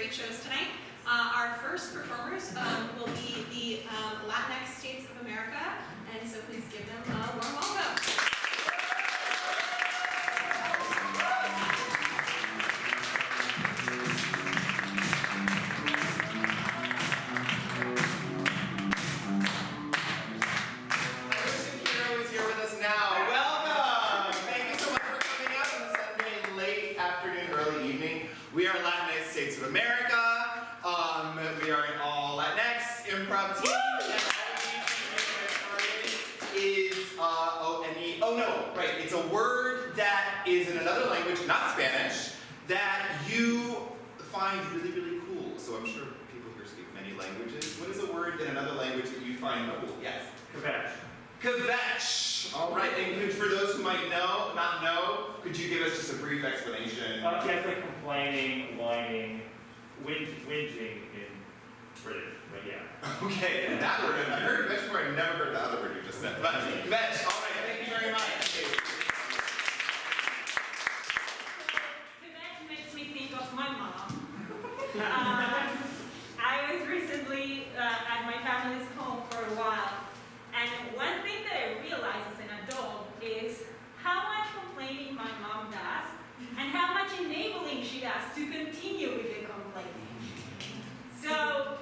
great shows tonight. Our first performers will be the Latinx states of America, and so please give them a warm welcome. We are Latinx States of America. We are an all Latinx improv team. It's a word that is in another language, not Spanish, that you find really, really cool. So I'm sure people here speak many languages. What is a word in another language that you find cool? Yes? Kvetch. Kvetch. All right, and for those who might not know, could you give us just a brief explanation? Yes, like complaining, whining, whinging in British, but yeah. Okay, that word, I've heard kvetch before, I've never heard the other word you just said. But kvetch, all right, thank you very much. Kvetch makes me think of my mom. I was recently at my family's home for a while, and one thing that I realized as an adult is how much complaining my mom does and how much enabling she does to continue with the complaining. So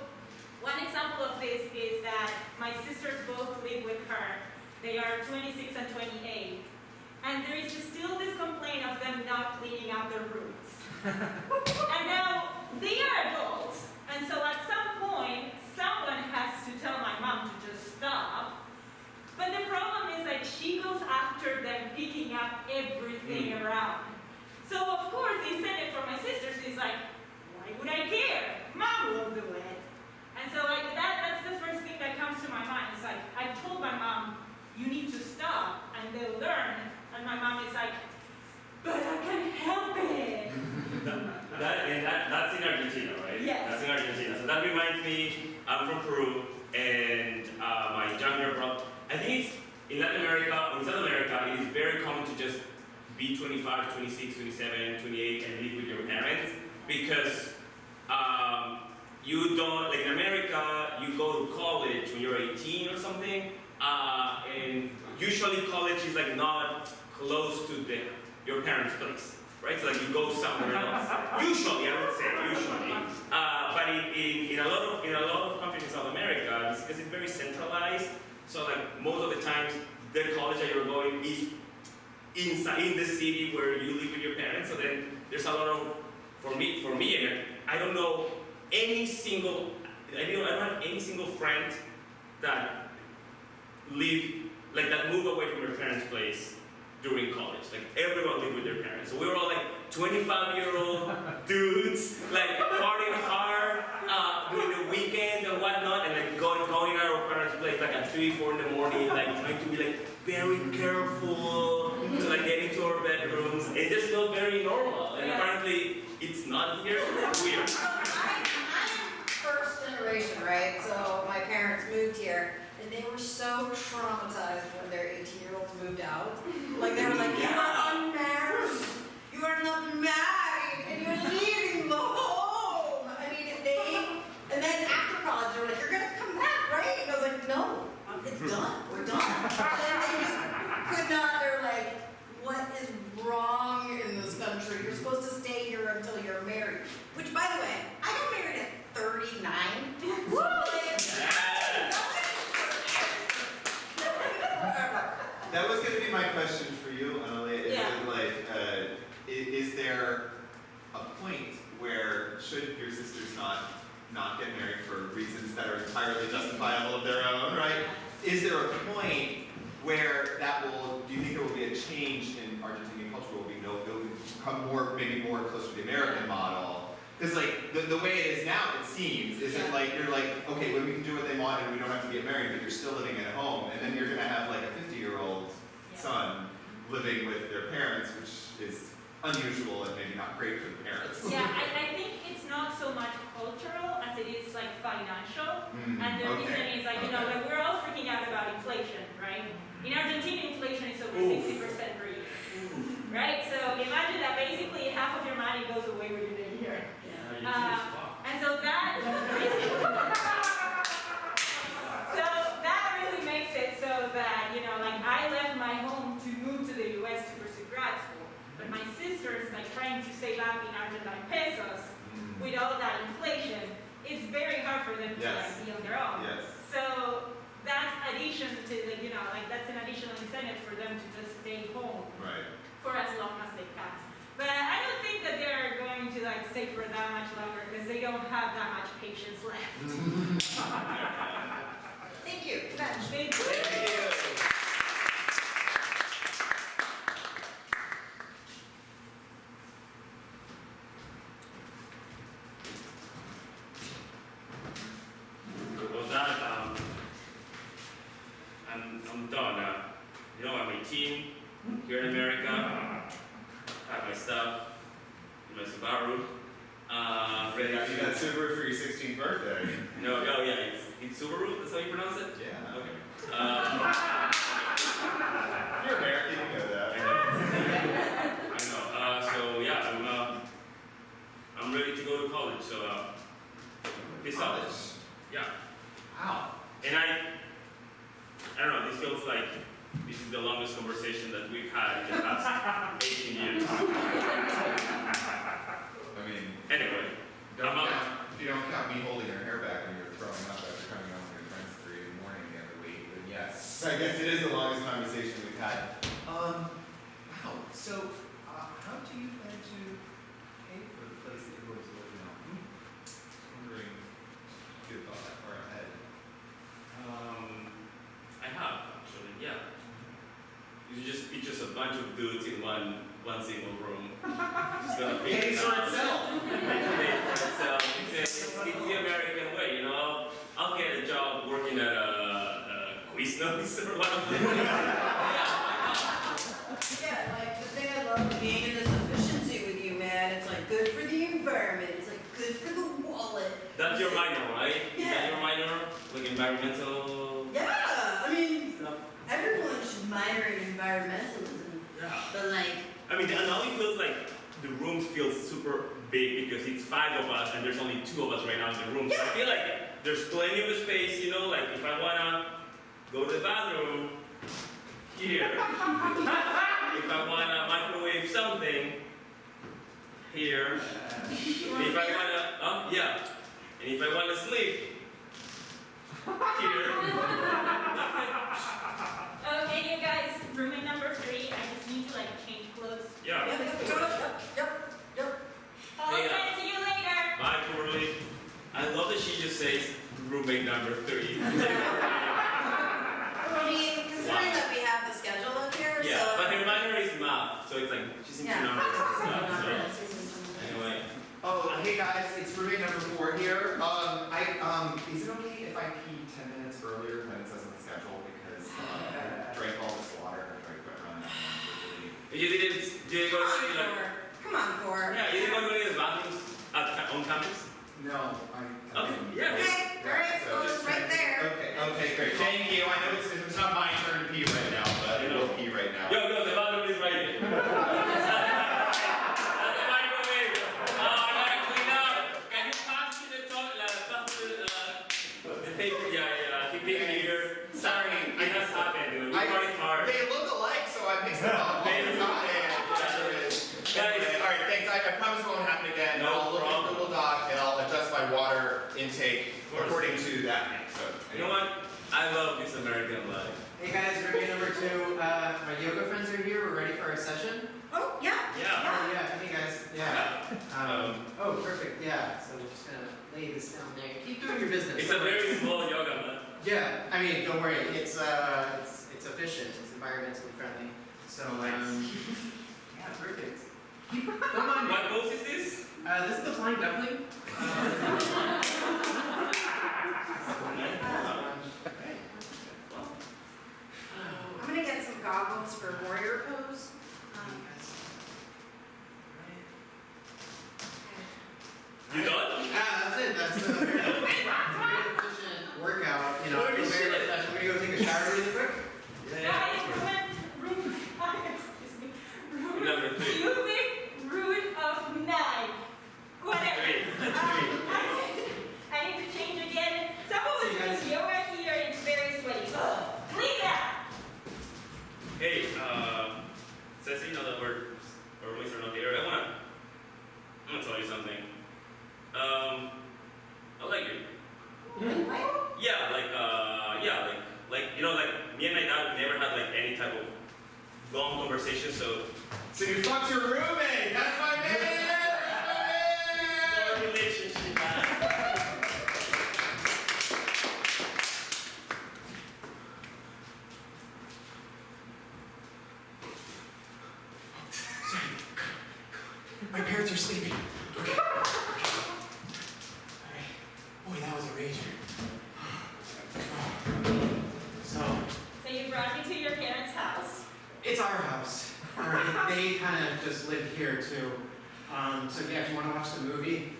one example of this is that my sisters both live with her. They are 26 and 28. And there is still this complaint of them not cleaning out their rooms. And now they are adults, and so at some point someone has to tell my mom to just stop. But the problem is that she goes after them picking up everything around. So of course the incentive for my sisters is like, why would I care? Mom will do it. And so like that's the first thing that comes to my mind. It's like, I told my mom, you need to stop and they'll learn. And my mom is like, but I can't help it. That's in Argentina, right? Yes. That's in Argentina. So that reminds me, I'm from Peru, and my younger brother, I think it's in Latin America, in South America, it is very common to just be 25, 26, 27, 28 and live with your parents, because you don't, like in America, you go to college when you're 18 or something, and usually college is like not close to your parents' place, right? So like you go somewhere else. Usually, I would say, usually. But in a lot of countries in South America, it's because it's very centralized. So like most of the times, the college that you're going is in the city where you live with your parents. So then there's a lot of, for me, and I don't know any single, I don't have any single friend that move away from your parents' place during college. Like everyone lived with their parents. So we were all like 25-year-old dudes, like partying hard, doing the weekends and whatnot, and like going out of our parents' place like at 3, 4 in the morning, like trying to be like very careful to like get into our bedrooms. It just felt very normal. And apparently it's not here. It's weird. I'm first generation, right? So my parents moved here. And they were so traumatized when their 18-year-olds moved out. Like they were like, you are unmarried, you are not married, and you're leaving the home. I mean, and then after college, they were like, you're gonna come back, right? And I was like, no, it's done, we're done. And they just could not, they were like, what is wrong in this country? You're supposed to stay here until you're married. Which, by the way, I got married at 39. So That was going to be my question for you, Annalie. Is there a point where should your sisters not get married for reasons that are entirely justifiable of their own, right? Is there a point where do you think there will be a change in Argentinian culture where it will become maybe more close to the American model? Because like the way it is now, it seems, is it like you're like, okay, well, we can do what they want and we don't have to get married, but you're still living at home, and then you're gonna have like a 50-year-old son living with their parents, which is unusual and maybe not great for the parents. Yeah, I think it's not so much cultural as it is like financial. And the reason is like, like we're all freaking out about inflation, right? In Argentina, inflation is over 60% per year. Right? So imagine that basically half of your money goes away when you live here. incentive for them to just stay home Right. for as long as they can. But I don't think that they're going to like stay for that much longer because they don't have that much patience left. Thank you, Bench. They do. Thank you. With that, I'm done. You know, I'm 18 here in America. I have my stuff, my Subaru. Ready You got Subaru for your 16th birthday. No, oh yeah, it's Subaru. That's how you pronounce it. Yeah. Okay. You're American, you know that. I know. So yeah, I'm ready to go to college. So peace out. College. Yeah. Wow. And I don't know. This feels like this is the longest conversation that we've had in the past 18 years. I mean, Anyway, if you don't count me holding your hair back when you were throwing up after coming home with your friends at 3 in the morning the other week, then yes. I guess it is the longest conversation we've had. Wow. So, how do you plan to pay for the place that you're going to live now? Wondering if you thought that far ahead. I have actually, yeah. It's just a bunch of dudes in one single room. Just gonna pay Pays for itself. It's the American way, you know. I'll get a job working at a Quiznos or whatever. Yeah, like the thing I love being in this efficiency with you, man, it's like good for the environment, it's like good for the wallet. That's your minor, right? Is that Yeah. your minor? Like environmental Yeah, I mean, stuff? everyone should minor in environmentalism, Yeah. but like, I mean, and now it feels like the rooms feel super big because it's 5 of us and there's only 2 of us right now in the room. So I feel like there's plenty of space, you know, like if I wanna go to the bathroom, here. If I wanna microwave something, here. And if I wanna, yeah. And if I wanna sleep, here. Okay, you guys, roommate number 3. I just need to like change clothes. Yeah. yep. Okay, Yeah. see you later. Bye, Coralie. I love that she just says roommate number 3. I mean, considering that we have the schedule up here, Yeah, so. but her minor is math, so it's like she's into Yeah. numbers and stuff. So anyway, Oh, hey guys, it's roommate number 4 here. Is it okay if I pee 10 minutes earlier than it says on the schedule because I drank all this water and I tried to quit running. you didn't go to any like, Come on, Thor. yeah, you didn't go to any of the bathrooms on campus? No, Okay, yeah. Okay, alright, well, it's right there. Okay, great. Thank you. I know it's not my turn to pee right now, but I will pee right now. Yo, the bathroom is right here. That's the microwave. I gotta clean up. Can you pass me the the paper? Yeah, keep it here. Sorry, It has happened, dude. We worked hard. They look alike, so I mixed them up all the time. Guys, Alright, thanks. I promise it won't happen again. No I'll look at problem. Google Doc and I'll adjust my water intake according to that. So, you know what? I love this American life. Hey guys, review number 2. My yoga friends are here. We're ready for our session. Oh, yeah. Yeah. Oh yeah, hey guys. Yeah. Oh, perfect. Yeah. So we're just gonna lay this down there. Keep doing your business. It's a very small yoga mat. Yeah. I mean, don't worry. It's efficient. It's environmentally friendly. So yeah, perfect. Don't mind. What pose is this? This is the flying duckling. I'm gonna get some goggles for warrior pose. You done? That's it. That's a very efficient workout. You know, Holy very shit. refreshing. We're gonna go take a shower really quick. Guys, excuse me. Number 3. Cubic root of 9. Whatever. 3. That's 3. I conversation, so. So you fucked your roommate. That's my man. Our relationship. My parents are sleeping. Okay. Alright. Boy, that was a rager. So, So you brought me to your parents' house. it's our house. Alright, they kind of just live here too. So yeah, if you want to watch the movie,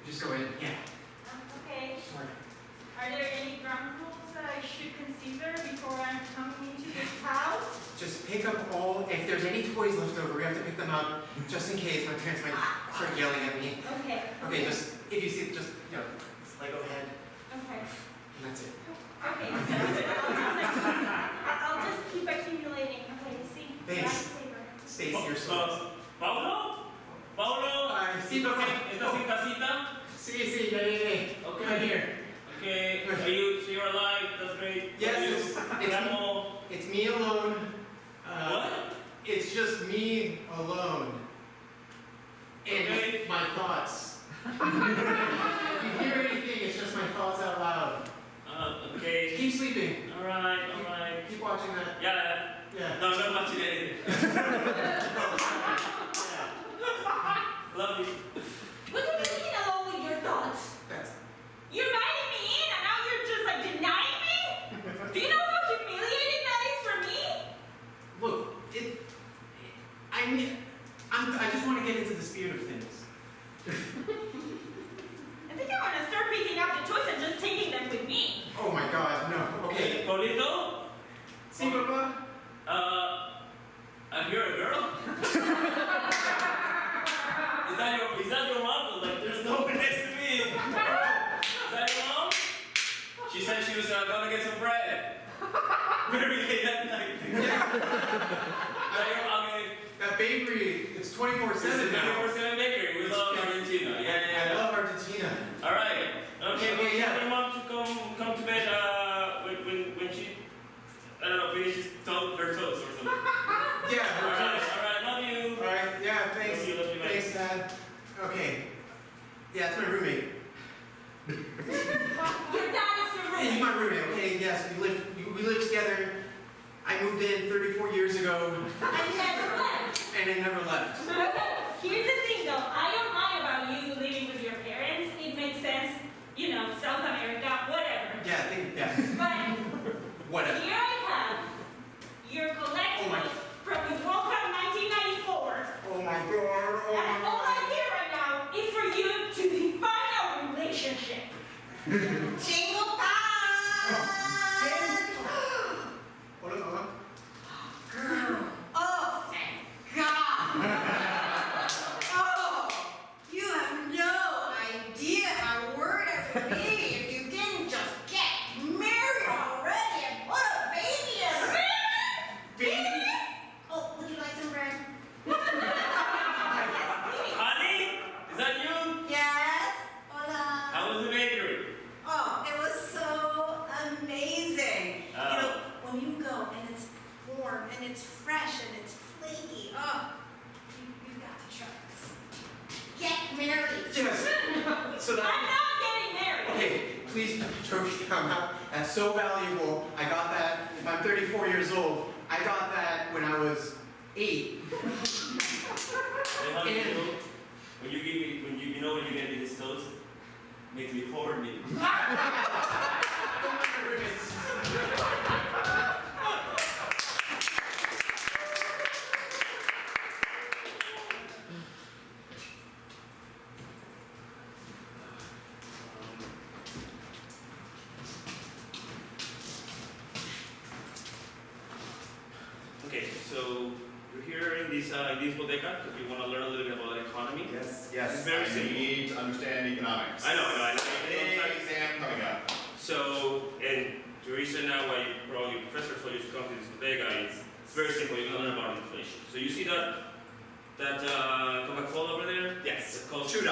just go in. Yeah. Okay. Sorry. Are there any ground rules that I should consider before I'm coming into this house? Just pick up all, if there's any toys left over, we have to pick them up, just in case my parents might start yelling at me. Okay. Okay, just, if you see, just, you know, just Lego head, Okay. and that's it. Okay, so I'll just keep accumulating. Okay, see. Thanks. Lifesaver. Stacy, you're so. Paulo? Paulo? Sí, ¿Estás en casita? Sí, yeah. Okay. Right here. Okay, so you're alive, that's great. Yes, it's me alone. What? It's just me alone. And Okay. my thoughts. If you hear anything, it's just my thoughts out loud. Okay. Keep sleeping. Alright. Keep watching that. Yeah. Yeah. No, I'm not watching anything. Love you. What do you mean alone with your thoughts? That's. You invited me in and now you're just like denying me? Do you know how humiliating that is for me? Look, I just want to get into the spirit of things. I think I'm gonna start picking up the toys and just taking them with me. Oh my God, no. Okay. Paulito? See, Papa? I hear a girl? Is that your mom? 'Cause, like, there's no one next to me. Is that your mom? She said she was gonna get some bread. Very late at night. That bakery, it's 24/7 This is now. 24/7 bakery. We love Argentina. I love Argentina. All right. Okay. Okay, yeah. Tell your mom to come to bed when she finishes her toast or something. Yeah. All right. Love you. All right. Yeah. Thanks. Love you, man. Thanks, Dad. Okay. Yeah, it's my roommate. Your dad is your He's roommate. my roommate. Okay. Yes, we lived together. I moved in 34 years ago, I never left. and I never left. Okay, here's the thing though. I don't mind about you living with your parents. It makes sense, you know, South America, whatever. Yeah. But Whatever. here I have your collectibles from the World Cup 1994. Oh my God. And all I care right now is for you to define our relationship. Jingle bell! Hold on, Mama. Girl. Oh, thank God. Oh, you have no idea how worried I would be if you didn't just get married already and put a baby in. Baby. Oh, would you like some bread? Honey, is that you? Yes. Hola. How was the bakery? Oh, it was so amazing. Oh. You know, when you go and it's warm and it's fresh and it's flaky, oh, you've got to try this. Get married. Yes. So I'm that. not getting married. Okay, please put the trophy down. That's so valuable. I got that. If I'm 34 years old, I got that when I was 8. Hey, honey, And- when you get me this toast, makes me horny. Don't let her ruin it. Okay, so you're here in this bodega because you want to learn a little bit about economy. Yes. It's very I simple. need to understand economics. I know. Big exam coming up. So, and the reason now why your professor told you to come to this bodega is it's very simple. You're gonna learn about inflation. So you see that Coca-Cola over there? Yes. It costs $2.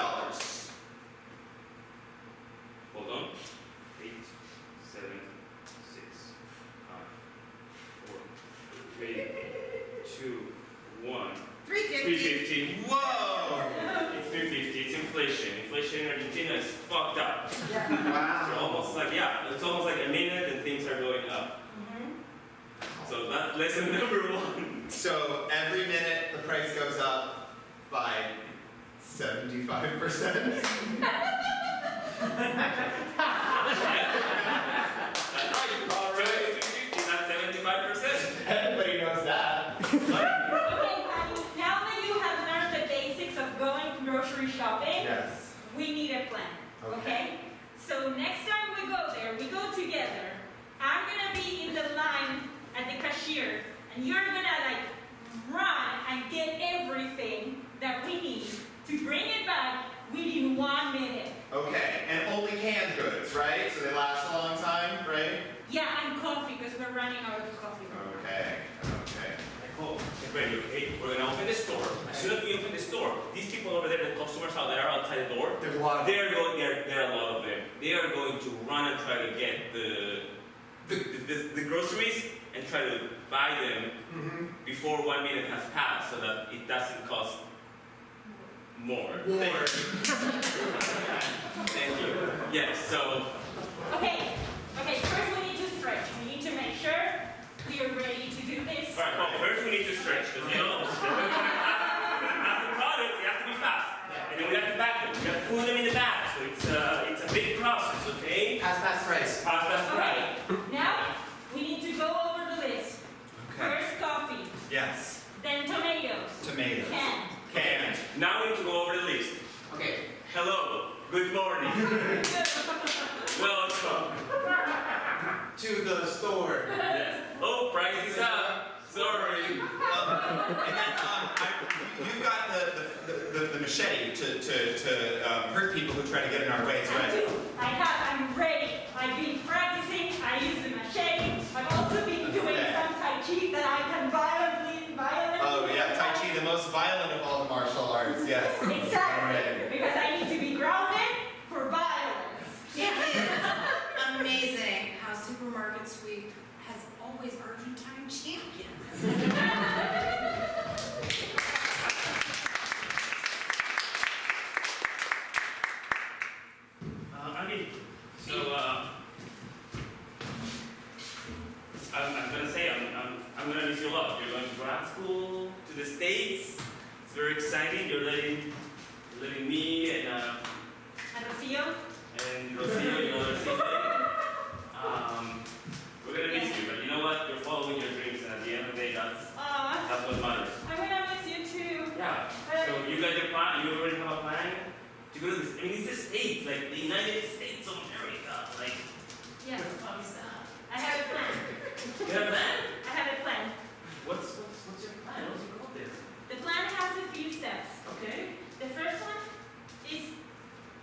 Hold on. 8, 7, 6, 5, 4, 3, lesson number 1. So every minute the price goes up by 75%. Alright. That's 75%. Everybody knows that. Okay, honey, now that you have learned the basics of going grocery shopping, Yes. we need a plan, okay? So next time we go there, we go together. I'm gonna be in the line at the cashier, and you're gonna like run and get everything that we need to bring it back within 1 minute. Okay, and only canned goods, right? So they last a long time, right? Yeah, and coffee, because we're running out of coffee. Okay, okay. Oh, ready, okay? We're gonna open the store. As soon as we open the store, these people over there, the customers out there outside the door, There's a lot of there are a lot of them. They are going to run and try to get the groceries and try to buy them before 1 minute has passed, so that it doesn't cost more. Thank you. Yes. So. Okay, first we need to stretch. We need to make sure we are ready to do this. All right. Well, first we need to stretch because you know after product, we have to be fast, and then we have to back them. We have to put them in the bag. So it's a big process. Okay. Pass price. Fast, right. Okay, now we need to go over the list. First coffee, Yes. then tomatoes, Tomatoes. canned. Canned. Now we need to go over the list. Okay. Hello. Good morning. Welcome. To the store. Yes. Oh, price is up. Sorry. And then you've got the machete to hurt people who try to get in our ways, I right? do. I'm ready. I've been practicing. I use the machete. I've also been doing Okay. some Tai Chi that I can violently. Oh yeah, Tai Chi, the most violent of all the martial arts, yes. Exactly. Because I need to be grounded for violence. It is amazing how Supermarket Sweep has always Argentine champions. I'm gonna say I'm gonna miss you a lot. You're going to grad school to the States. It's very exciting. You're letting me and Rocio? Rocio, you know, we're gonna miss you, but you know what? You're following your dreams, and at the end of the day, that's what matters. I'm gonna miss you too. Yeah. So you got your plan. You already have a plan to go to this. I mean, it's the States, like the United States of America. Like, Yeah. what the fuck is that? I have a plan. You have a plan? I have a plan. What's your plan? What's your goal there? The plan has a few steps. Okay. The first one is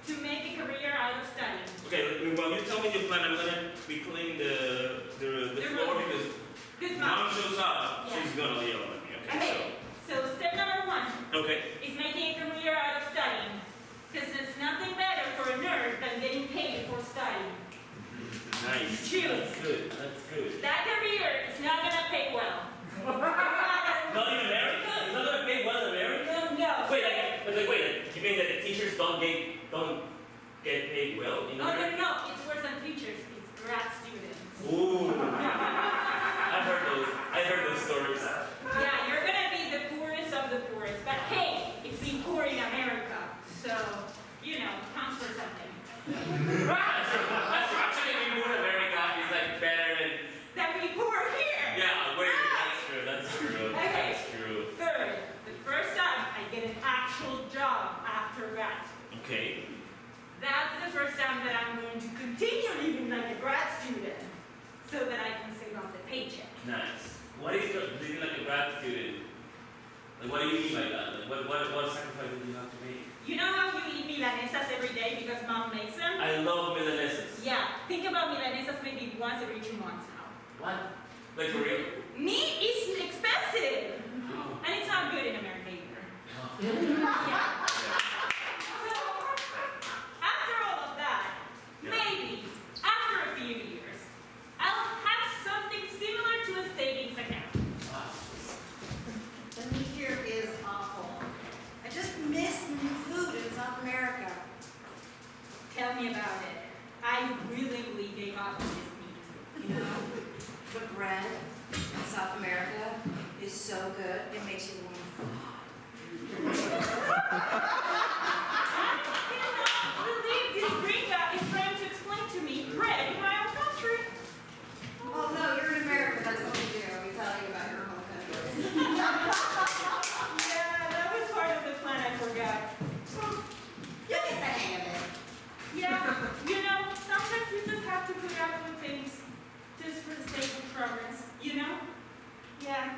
to make a career out of studying. Okay. While you tell me your plan, I'm gonna be cleaning the floor because Good mom mom. shows up. Yeah. She's gonna yell at me. Okay. Okay, so step number 1 Okay. is making a career out of studying. Because there's nothing better for a nerd than getting paid for studying. Nice. Choose. That's good. That's good. That career is not gonna pay well. Not in America? It's not gonna pay well in America? No. Wait. You mean that the teachers don't get paid well in No, America? no, it's worse than teachers, it's grad students. Ooh. I've heard those stories. Yeah, you're gonna be the poorest of the poorest, but hey, it's been poor in America, so, you know, counts for something. That's actually being born in America is like better That we poor here. yeah, wait, that's true. Okay. That's true. Third, the first time I get an actual job after grad school. Okay. That's the first time that I'm going to continue living like a grad student, so that I can save off the paycheck. Nice. What is living like a grad student? Like what do you mean by that? Like what sacrifices do you have to make? You know how you eat milanesas every day because mom makes them? I love milanesas. Yeah, think about milanesas maybe once every 2 months now. What? Like for real? Meat is expensive, and it's not good in America either. Yeah. So, after all of that, maybe after a few years, I'll have something similar to a savings account. The meat here is awful. I just miss new food in South America. Tell me about it. I willingly gave up on this meat, you know? the bread in South America is so good, it makes you want to I cannot believe this gringa is trying to explain to me bread in my own country. Oh no, you're in America, that's what we do. We tell you about your home country. Yeah, that was part of the plan, I forgot. You'll get the hang of it. Yeah, you know, sometimes you just have to put up with things just for the sake of progress, you know? Yeah.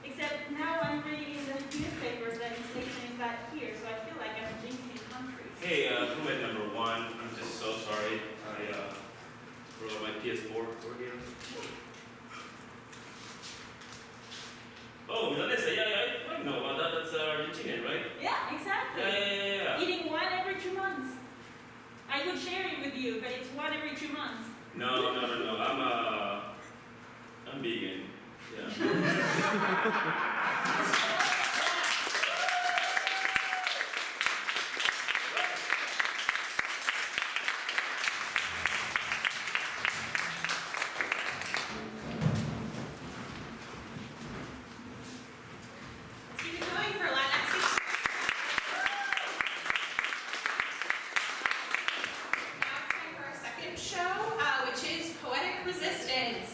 Except now I'm reading in the newspapers that inflation is back here, so I feel like I'm jinxing countries. Hey, roommate number one, I'm just so sorry. I forgot my PS4 game. Oh, Milanesa, yeah, I know about that. That's Argentinian, right? Yeah, exactly. Yeah. Eating one every 2 months. I would share it with you, but it's one every 2 months. No. I'm vegan. Yeah. Let's keep it going for Latinx. Now it's time for our second show, which is Poetic Resistance.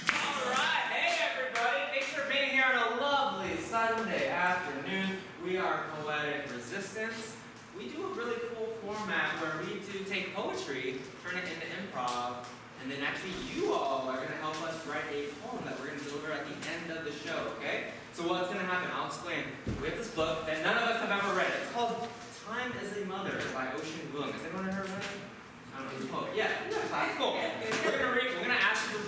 Alright, hey everybody, thanks for being here on a lovely Sunday afternoon. We are Poetic Resistance. We do a really cool format where we do take poetry, turn it into improv, and then actually you all are going to help us write a poem that we're going to deliver at the end of the show, okay? So what's going to happen, I'll explain. We have this book that none of us have ever read. It's called Time is a Mother by Ocean Vuong. Has anyone heard of it? I don't know, he's a poet. Yeah, that's cool. We're gonna ask you for,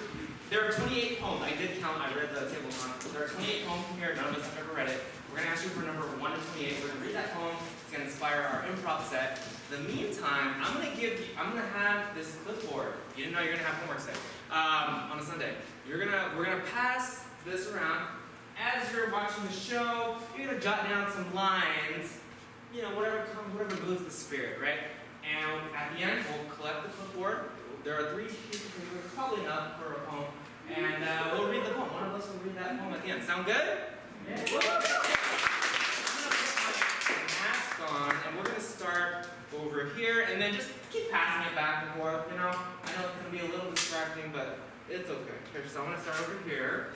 there are 28 poems. I did count, I read the table on. There are 28 poems from here, none of us have ever read it. We're gonna ask you for number 1 to 28. We're gonna read that poem, it's gonna inspire our improv set. In the meantime, I'm gonna have this clipboard. You didn't know you're gonna have homework today. On a Sunday. We're gonna pass this around. As you're watching the show, you're gonna jot down some lines, you know, whatever moves the spirit, right? And at the end, we'll collect the clipboard. There are 3 pieces of paper, probably enough for a poem. And we'll read the poem. One of us will read that poem at the end. Sound good? Yeah. I'm gonna put my mask on, and we're gonna start over here, and then just keep passing it back and forth. You know, I know it's gonna be a little distracting, but it's okay. Okay, so I'm gonna start over here.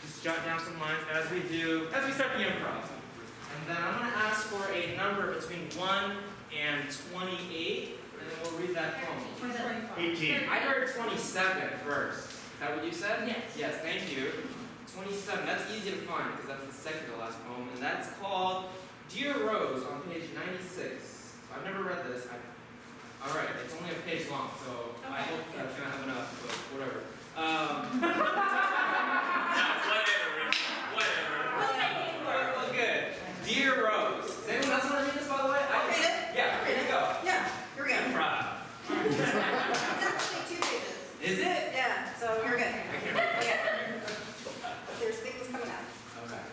Just jot down some lines as we start the improv. And then I'm gonna ask for a number between 1 and 28, and then we'll read that poem. 18. I heard 27 first. Is that what you said? Yes. Yes, thank you. 27, that's easy to find because that's the second to last poem, and that's called Dear Rose on page 96. So I've never read this. Alright, it's only a page long, so I hope that's gonna have enough, but whatever. Whatever. Well, good. Dear Rose. Does anyone else want to read this, by the way? I'll read it. Yeah, here you go. Yeah, here we go. Improv. It's actually 2 pages. Is it? Yeah, so you're good. I can't read. Okay. There's things coming up. Okay.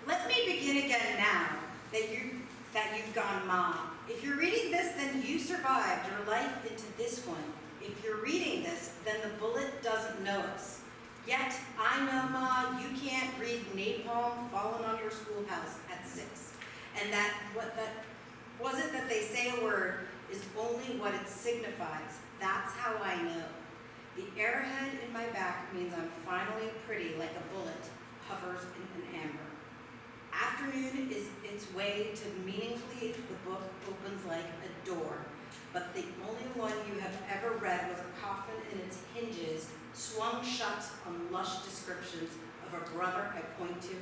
Let me begin again now that you've gone mom. If you're reading this, then you survived your life into this one. If you're reading this, then the bullet doesn't know us. Yet, I know, Ma, you can't read napalm falling on your schoolhouse at 6. And that wasn't that they say a word is only what it signifies. That's how I know. The arrowhead in my back means I'm finally pretty like a bullet hovers in an amber. Afternoon is its way to meaningfully, the book opens like a door. But the only one you have ever read was a coffin in its hinges, swung shut on lush descriptions of a brother I point to,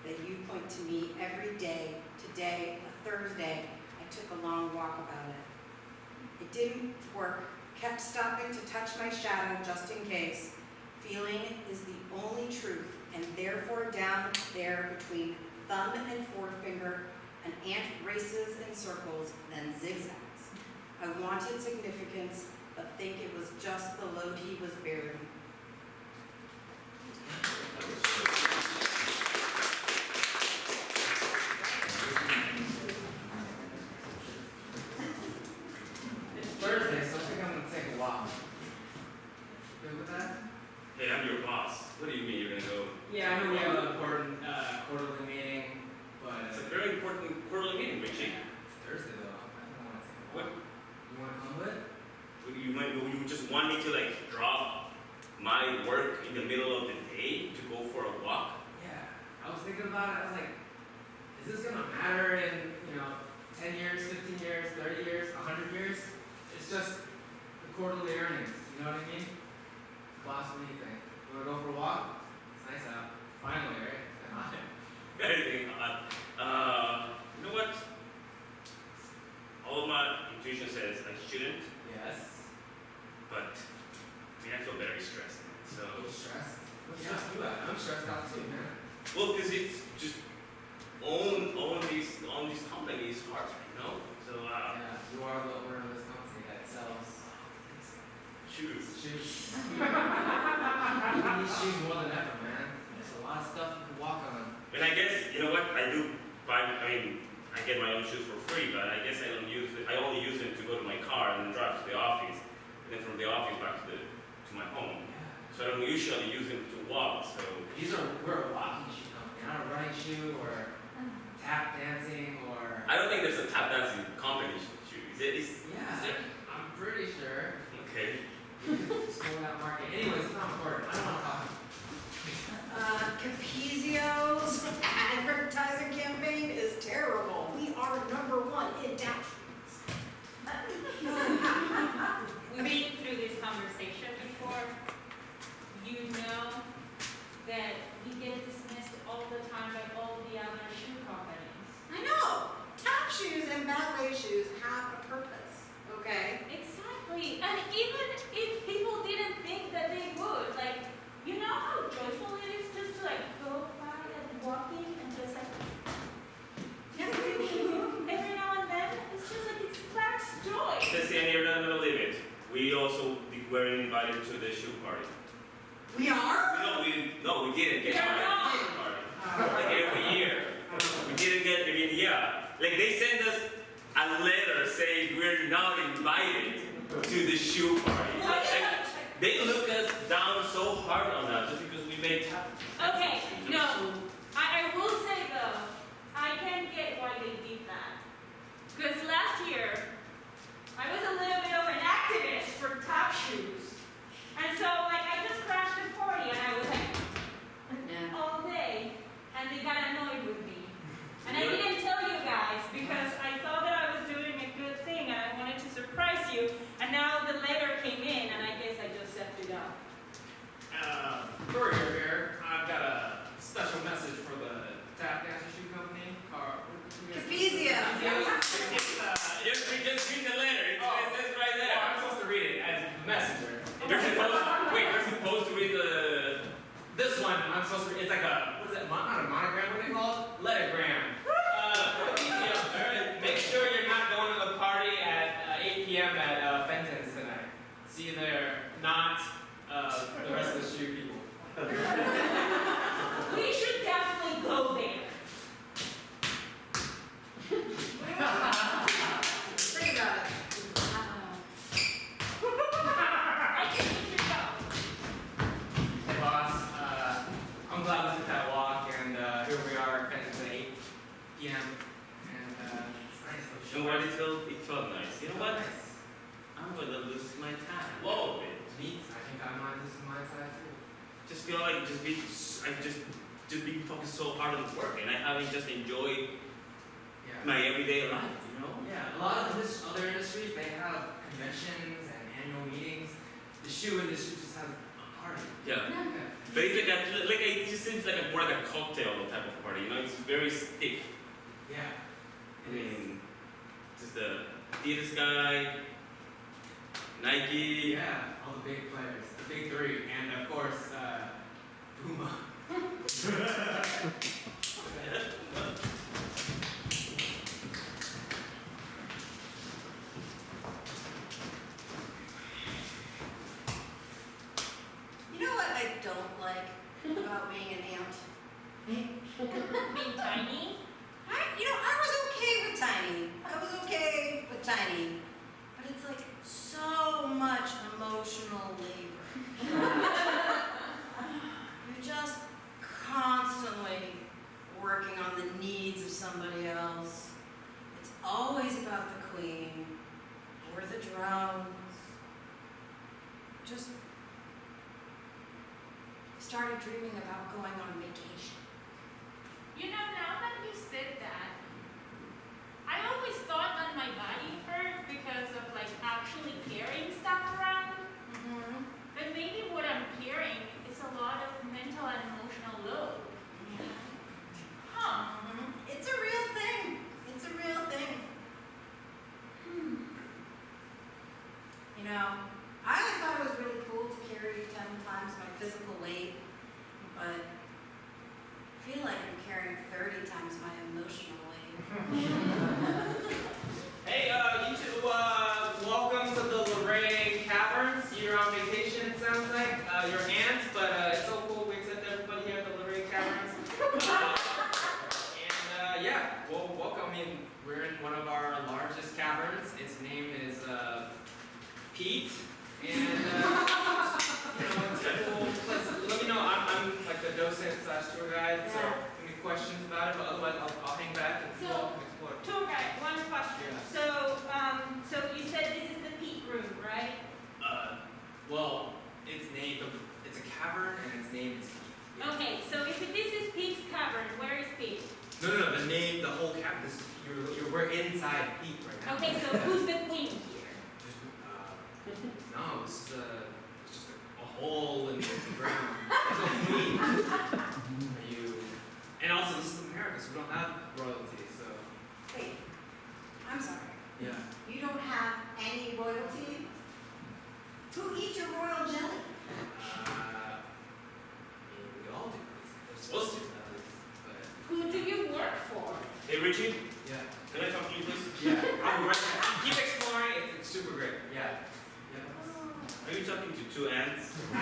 that you point to me every day. Today, a Thursday, I took a long walk about it. It didn't work, kept stopping to touch my shadow just in case. Feeling is the only truth, and therefore down there between thumb and forefinger, an ant races in circles, then zigzags. I wanted significance, but think it was just the load he was bearing. boss. What do you mean you're gonna go? Yeah, I know we have an important quarterly meeting, but It's a very important quarterly meeting, Richie. it's Thursday though. I don't want to take a What? walk. You want to come with? You just want me to like drop my work in the middle of the day to go for a walk? Yeah. I was thinking about it. I was like, is this gonna matter in 10 years, 15 years, 30 years, 100 years? It's just the quarterly earnings. You know what I mean? Boss, what do you think? You wanna go for a walk? It's nice out. Finally, right? Anything odd. You know what? All of my intuition says I shouldn't, Yes. but I mean I feel very stressed. So, A little stressed. What's stressed you out? I'm stressed out too, man. well, because it's just own these companies hard, you know. So Yeah, you are the owner of this company that sells shoes. shoes. You need shoes more than ever, man. There's a lot of stuff you can walk on. And I guess you know what I do. I get my own shoes for free, but I guess I don't use it. I only use them to go to my car and then drive to the office, and then from the office back to my home. Yeah. So I don't usually use them to walk. So We're a walking shoe company, not a running shoe or tap dancing or. I don't think there's a tap dancing company shoe. Is it? Is Yeah, there? I'm pretty sure. Okay. Explore that market. Anyways, it's not important. I don't want to talk. Capizio's advertising campaign is terrible. We are #1 in tap shoes. We've been through this conversation before. You know that we get dismissed all the time by all the other shoe companies. I know. Tap shoes and ballet shoes have a purpose, okay? Exactly. And even if people didn't think that they would, like, you know how joyful it is just to like go by and walking and just like every now and then, it's just like it sparks joy. Ceci, and you're not gonna believe it. We also were invited to the shoe party. We are? No, we didn't get You're invited not. to the shoe party. Like every year. We didn't get, yeah. Like they sent us a letter saying we're not invited to the shoe party. Like, they look us down so hard on that just because we made tap. Okay, no. I will say though, I can get why they did that. Because last year, I was a little bit of an activist for tap shoes. And so like I just crashed the party and I was like all day and they got annoyed with me. And I didn't tell you guys because I thought that I was doing a good thing and I wanted to surprise you. And now the letter came in and I guess I just set it up. Courier here. I've got a special message for the tap dancer shoe company. Capizio. Just read the letter. It says right there. I'm supposed to read it as the messenger. You're supposed to read the. This one, I'm supposed to read. It's like a, what is it? Not a monogram. What do they call it? Lettergram. Make sure you're not going to the party at 8 p.m. at Fenton's tonight. See you there. Not the rest of the shoe people. We should definitely go there. Think about it. I think we should go. Hey boss, I'm glad we took that walk and here we are, Fenton's at 8 p.m. And it's nice. You know what? It felt nice. You know what? Nice. I'm gonna lose my time a little bit. Neat. I think I might lose my side too. Just feel like just be focused so hard on work, and I haven't just enjoyed Yeah. my everyday life. You know? Yeah, a lot of this other industries, they have conventions and annual meetings. The shoe industry just has a party. Yeah. But it's it just seems like more like a cocktail type of party. You know, it's very stiff. Yeah. I mean, just the Adidas guy, Nike. Yeah, all the big players, the big three, and of course, Puma. You know what I don't like about being an aunt? Being tiny. I was okay with Tiny. I was okay with Tiny. But it's like so much emotional labor. started dreaming about going on vacation. You know, now that you said that, I always thought that my body hurt because of like actually carrying stuff around. Mm-hmm. But maybe what I'm carrying is a lot of mental and emotional load. Huh. It's a real thing. It's a real thing. You know, I always thought it was really cool to carry 10 times my physical weight, but I feel like I'm carrying 30 times my emotional weight. Hey, you two, welcome to the Luray Caverns. You're on vacation, it sounds like. Your aunts, but it's so cool. We accept everybody here at the Luray Caverns. Yeah, well, welcome. I mean, we're in one of our largest caverns. Its name is Pete, and you know, it's a cool place. Let me know. I'm like the docent / tour guide, so any questions about it? But otherwise, I'll hang back and So- walk and explore. Tour guide, one question. Yeah. So you said this is the peak room, right? Well, it's a cavern, and its name is Pete. Okay, so if this is Pete's cavern, where is Pete? No, the whole cavern. We're inside Pete right now. Okay, so who's the queen here? No, it's just a hole in the ground. There's no queen. Are you? And also, this is America, so we don't have royalty, so. Wait, I'm sorry. Yeah. You don't have any royalty? Who eats your royal jelly? We all do. We're supposed to, but. Who do you work for? Hey Richie, Yeah. can I talk to you please? Yeah. I'll be right back. Keep exploring, it's super great. Yeah. Are you talking to two ants? You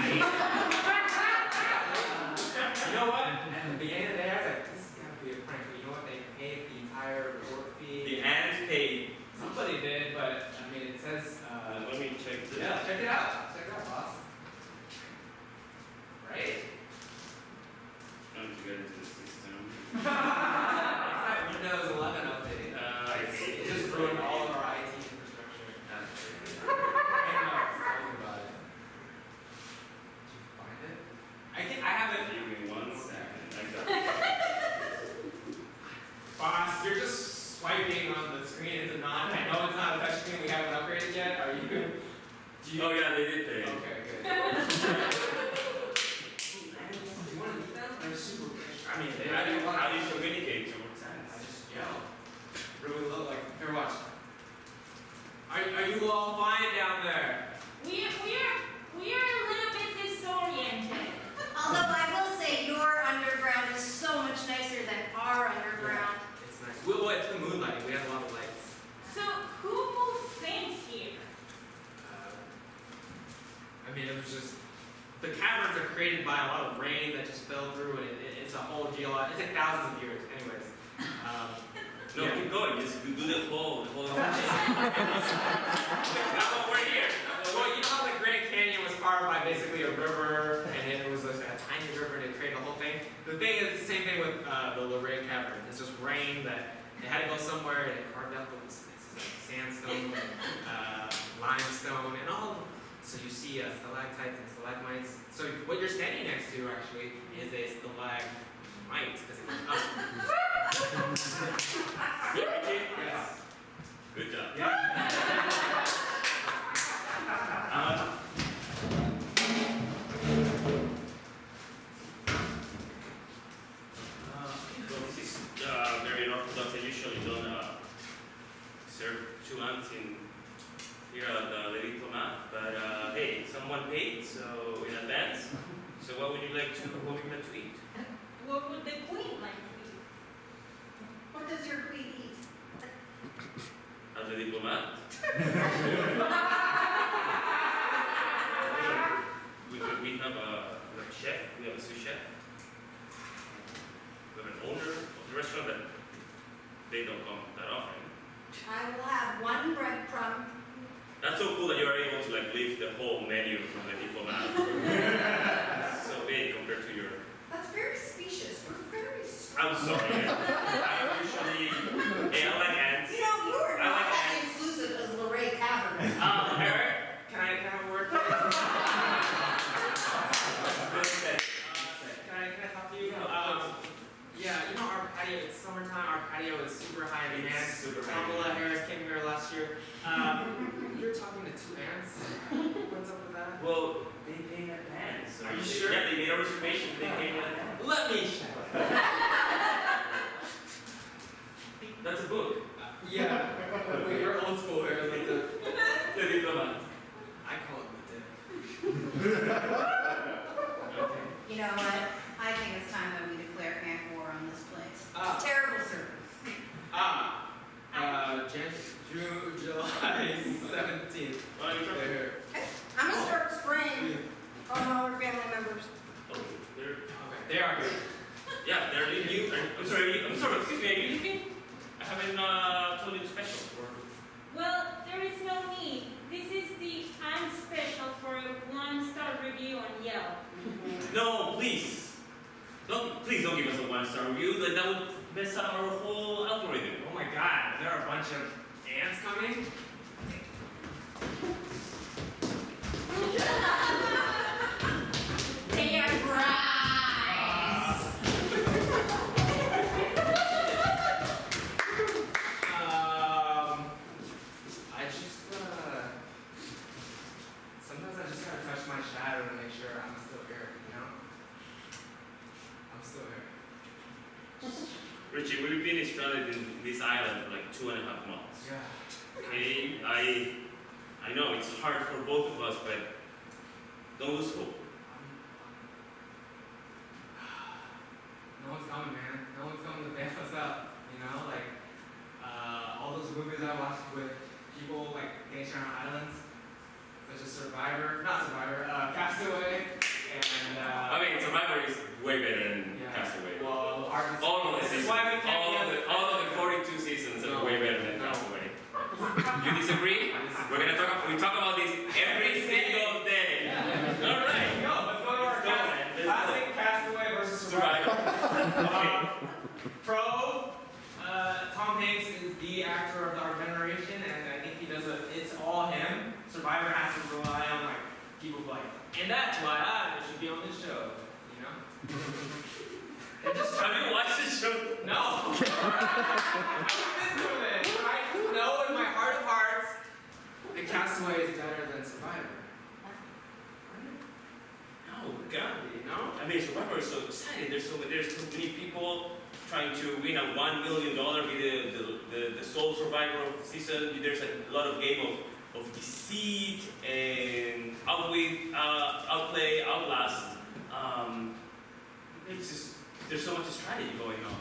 know what? At the beginning of the day, I was like, this is gonna be a prank. But you know what? They paid the entire resort fee. The ants paid. Somebody did, but I mean, it says. Let me check this. Yeah, check it out. Check it out, boss. Right? Trying to get into the system. It's that Windows 11 update. It just ruined all of our IT infrastructure. I know, tell me about it. Did you find it? I haven't. Give me 1 second. I got it. Boss, you're just swiping on the screen. It's not. I know it's not a touch screen. We haven't upgraded yet. Are you? Do you? Oh yeah, they did pay. Okay, good. Do you want to meet them? They're super rich. I mean, How do you communicate towards I ants? just yell. Really low, like, here, watch. Are you all fine down there? We are a little bit disoriented. Although I will say your underground is so much nicer than our underground. It's nice. Well, it's the moonlight. We have a lot of lights. So who moves things here? I mean, it was just the caverns are created by a lot of rain that just fell through, and it's a whole it's like thousands of years. Anyways, No, yeah. keep going. Just do the whole thing. That's what we're here. Well, you know how the Grand Canyon was carved by basically a river, and then it was a tiny river to create the whole thing. The thing is the same thing with the Luray Cavern. It's just rain that it had to go somewhere, and it carved out those spaces like sandstone, limestone, and all. So you see stalactites and stalagmites. So what you're standing next to actually is a stalagmite because it goes up. Good, Richie? Yes. Good job. Yeah. So this is very unorthodox. I usually don't serve two ants in here at the Diplomat, but hey, someone paid, so in advance. So what would you like to eat? What would the queen like to eat? What does your queen eat? At the Diplomat? we have a chef, we have a sous chef. We have an owner of the restaurant, but they don't come that often. I will have one breadcrumb. That's so cool that you are able to like lift the whole menu from the Diplomat. So big compared to your. That's very specious. We're very I'm sorry. I usually. Hey, I like ants. You know, you are I not like that inclusive as Luray Cavern. Eric, can I have a word? Good set. you sure? Yeah, they made a reservation. They came in. Let me check. That's a book. Yeah, we're old school here, like the Diplomat. I call it the dip. Okay. You know what? I think it's time that we declare ant war on this place. Ah. It's terrible service. July 17th. Well, you're They're right. here. I'm gonna start spraying on all our family members. Oh, they're. Okay, they are here. Yeah, they're leaving. I'm sorry, excuse me, are you leaving? I haven't told you the special for. Well, there is no need. This is the I'm special for a 1-star review on Yelp. No, please. Please don't give us a 1-star review. Like, that would mess up our whole algorithm. Oh my god, there are a bunch of ants coming? They are bright. Sometimes I just gotta touch my shadow to make sure I'm still here, you know? I'm still here. Richie, we've been stranded in this island for like 2.5 months. Yeah. Okay, I know it's hard for both of us, but don't lose hope. No one's coming, man. No one's coming to bail us up. You know, like all those movies I watched with people like getting stranded on islands, such as Castaway, and I mean, Survivor is way better than yeah. Castaway. Well, All of the this seasons, is why we can't all of the 42 seasons are way better than Castaway. You disagree? We talk about this every single day. Yeah. All right. No, let's go to our Let's go, man. Let's classic Castaway versus Survivor. Pro, Tom Hanks is the actor of our generation, and I think he does it's all him. Survivor has to rely on like people like, and that's why I should be on this show, you know? Have you watched this show? No! I've been through it. I know in my heart of hearts, the Castaway is better than Survivor. No, God, you know? I mean, Survivor is so exciting. There's so many people trying to win a $1 million with the sole survivor of the season. There's a lot of game of deceit and outplay, outlast. It's just, there's so much strategy going on.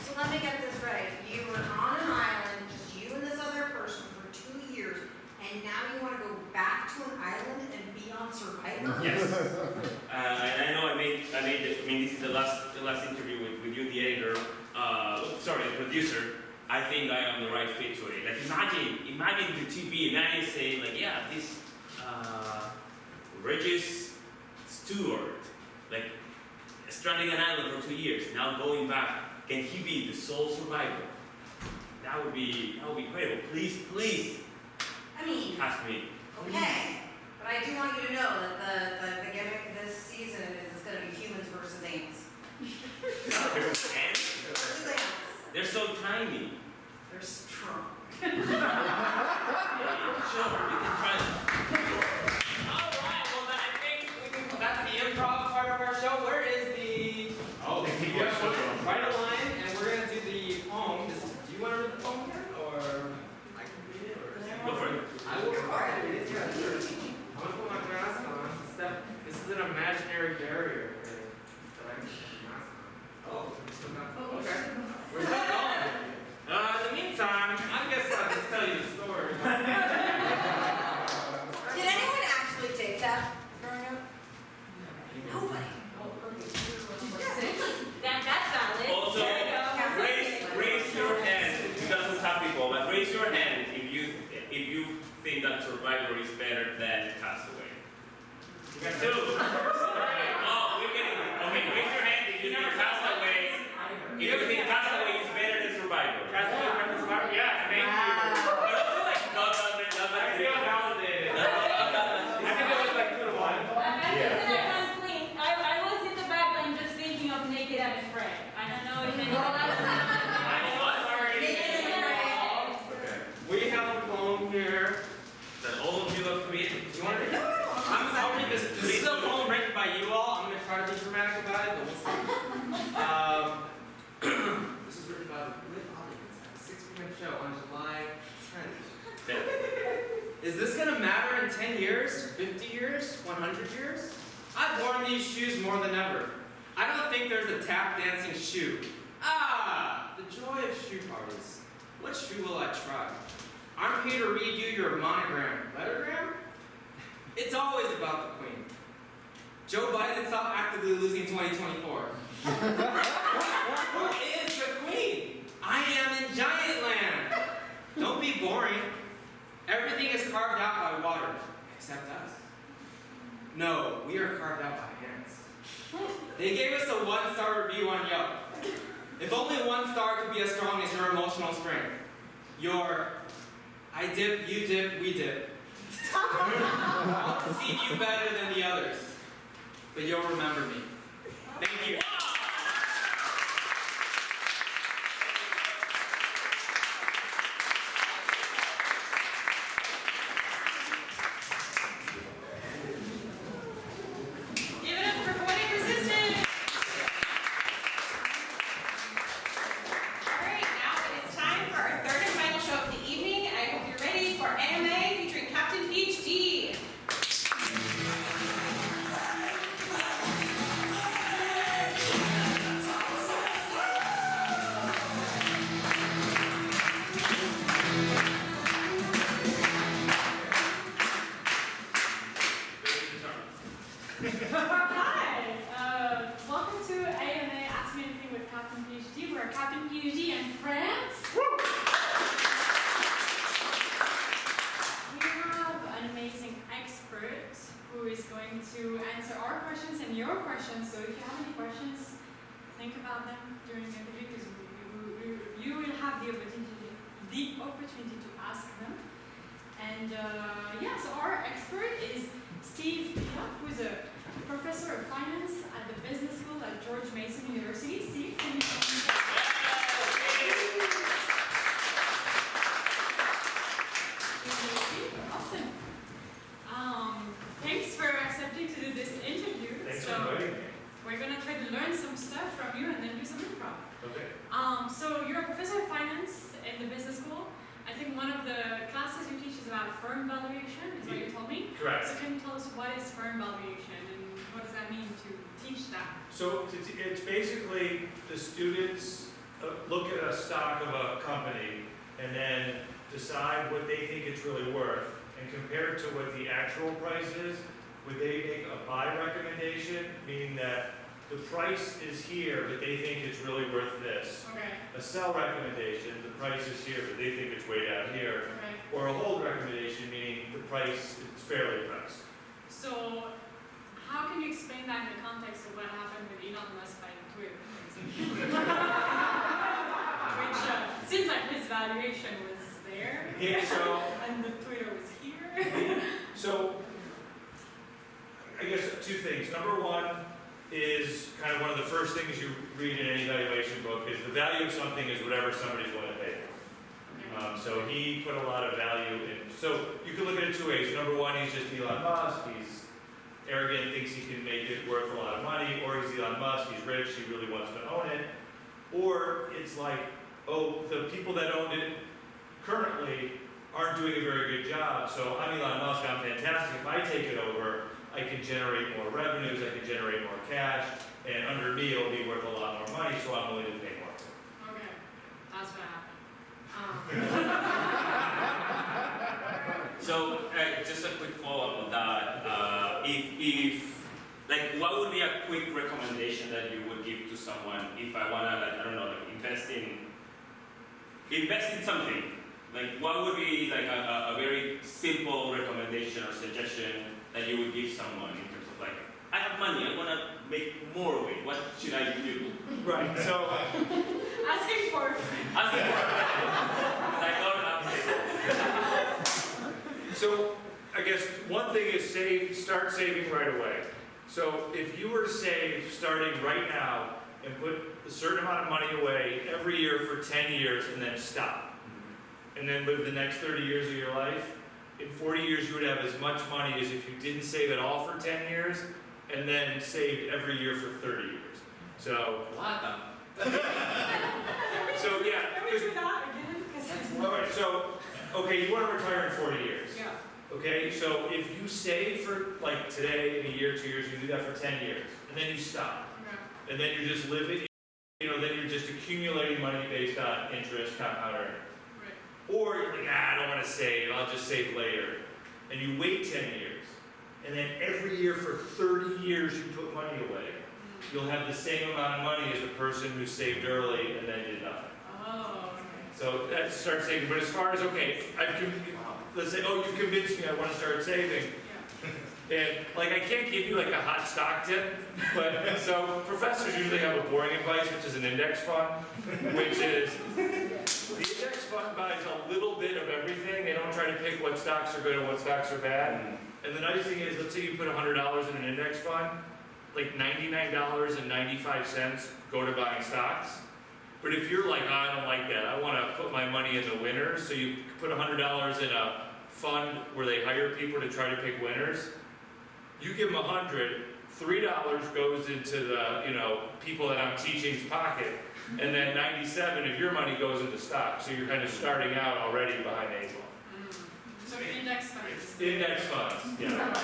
So let me get this right. You were on an island, just you and this other person for 2 years, and now you want to go back to an island and be on Survivor? Yes. And I know I made this is the last interview with you, the editor, the producer. I think I am the right fit for it. Like imagine the TV, imagine saying like, yeah, this Regis Stewart, like stranding an island for 2 years, now going back, can he be the sole survivor? That would be incredible. Please, I mean, ask me. okay, but I do want you to know that the gimmick this season is it's going to be humans versus ants. Versus ants? Versus ants. They're so tiny. They're strong. Yeah, sure, you can try them. Alright, well then I think that's the improv part of our show. Where is the... Oh, write a line, and we're going to do the poem. Do you want to read the poem here, or I can read it, or... Go for it. I will read it, yeah, sure. I'm going to put my mask on. This is an imaginary barrier. That I can put my mask on. Oh, still not... Okay. Where's that going? In the meantime, I guess I'll just tell you the story. Did anyone actually take that growing up? Nobody. That's valid. Also, There you go. raise your hand. It doesn't have people, but raise your hand if you think that Survivor is better than Castaway. You got two. Oh, we're getting okay. Raise your hand if you think Castaway. If you think Castaway is better than Survivor. Castaway better than Survivor? Yeah, thank you. But also like not I feel validated. I think it was like 2 to 1. I was in the background just thinking of Naked and Afraid. I don't know if anyone else. I'm sorry. We have a poem here. that all of you have created. Do you want to read it? I'll read this. This is a poem written by dramatic about it, but we'll see. This is written by Whit Ollins at a 6 p.m. show on July 10th. Is this gonna matter in 10 years, 50 years, 100 years? I've worn these shoes more than ever. I don't think there's a tap dancing shoe. Ah, the joy of shoe parties. What shoe will I try? I'm here to read you your monogram. Lettergram? It's always about the Queen. Joe Biden stop actively losing 2024. Who is the Queen? I am in Giant Land. Don't be boring. Everything is carved out by water, except us. No, we are carved out by hands. They gave us a 1-star review on Yelp. If only 1 star could be as strong as your emotional strength. Your I dip, you dip, we dip. I'll perceive you better than the others, but you'll remember me. Thank you. Give it up for Poetic Resistance! Alright, now it is time for our third and final show of the evening. I hope you're ready for AMA featuring Captain PhD. Hi, welcome to AMA Ask Me Anything with Captain PhD. We're Captain PhD in France. We have an amazing expert who is going to answer our questions and your questions. So if you have any questions, think about them during the interview because you will have the opportunity to ask them. And yeah, so our expert is Steve Pia, who is a professor of finance at the business school at George Mason University. Steve, can you tell me? Awesome. Thanks for accepting to do this interview. Thanks So for inviting me. we're gonna try to learn some stuff from you and then do some improv. Okay. So you're a professor of finance in the business school. I think one of the classes you teach is about firm valuation, is what you told me. Correct. So can you tell us what is firm valuation and what does that mean to teach that? So it's basically the students look at a stock of a company and then decide what they think it's really worth and compare it to what the actual price is. Would they make a buy recommendation, meaning that the price is here, but they think it's really worth this. Okay, A sell recommendation, the price is here, but they think it's way down here. okay. Or a hold recommendation, meaning the price is fairly priced. So how can you explain that in the context of what happened with Elon Musk buying Twitter? Which seems like his valuation was there. Yeah, so- and the Twitter was here. So, I guess 2 things. Number 1 is kind of one of the first things you read in any valuation book is the value of something is whatever somebody's willing to pay for. So he put a lot of value in. So you can look at it 2 ways. Number 1, he's just Elon Musk. He's arrogant, thinks he can make it worth a lot of money. Or he's Elon Musk. He's rich. He really wants to own it. Or it's like, oh, the people that own it currently aren't doing a very good job. So I'm Elon Musk. I'm fantastic. If I take it over, I can generate more revenues. I can generate more cash. And under me, it'll be worth a lot more money. So I'm willing to pay more. Okay, that's what happened. So, just a quick follow-up on that. What would be a quick recommendation that you would give to someone if I wanna, I don't know, invest in something? What would be a very simple recommendation or suggestion that you would give someone in terms of I have money, I wanna make more of it. What should I do? Right. So. Asking for a friend. Asking for a friend. I don't have to. So, I guess one thing is start saving right away. So, if you were to save starting right now and put a certain amount of money away every year for 10 years and then stop, and then live the next 30 years of your life, in 40 years you would have as much money as if you didn't save at all for 10 years, and then saved every year for 30 years. So, What the? so yeah. Can we do that again? Because that's All right, so, okay, you want to retire in 40 years. Yeah. Okay, so if you save for like today, in a year, 2 years, you do that for 10 years, and then you stop. Okay. And then you're just living, then you're just accumulating money based on interest, compound earning. Right. Or you're like, I don't want to save, I'll just save later. And you wait 10 years. And then every year for 30 years you put money away. You'll have the same amount of money as the person who saved early and then did nothing. Oh, okay. So that starts saving. But as far as, okay, let's say, oh, you convinced me I want to start saving. Yeah. And like I can't give you like a hot stock tip, but so professors usually have a boring advice, which is an index fund, which is the index fund buys a little bit of everything. They don't try to pick what stocks are good and what stocks are bad. And the nice thing is, let's say you put $100 in an index fund, like $99.95 go to buying stocks. But if you're like, oh, I don't like that, I want to put my money in the winners, so you put $100 in a fund where they hire people to try to pick winners. You give them 100, $3 goes into the people that I'm teaching's pocket, and then 97 of your money goes into stocks. So you're kind of starting out already behind the eight ball. So index funds. Index funds, yeah.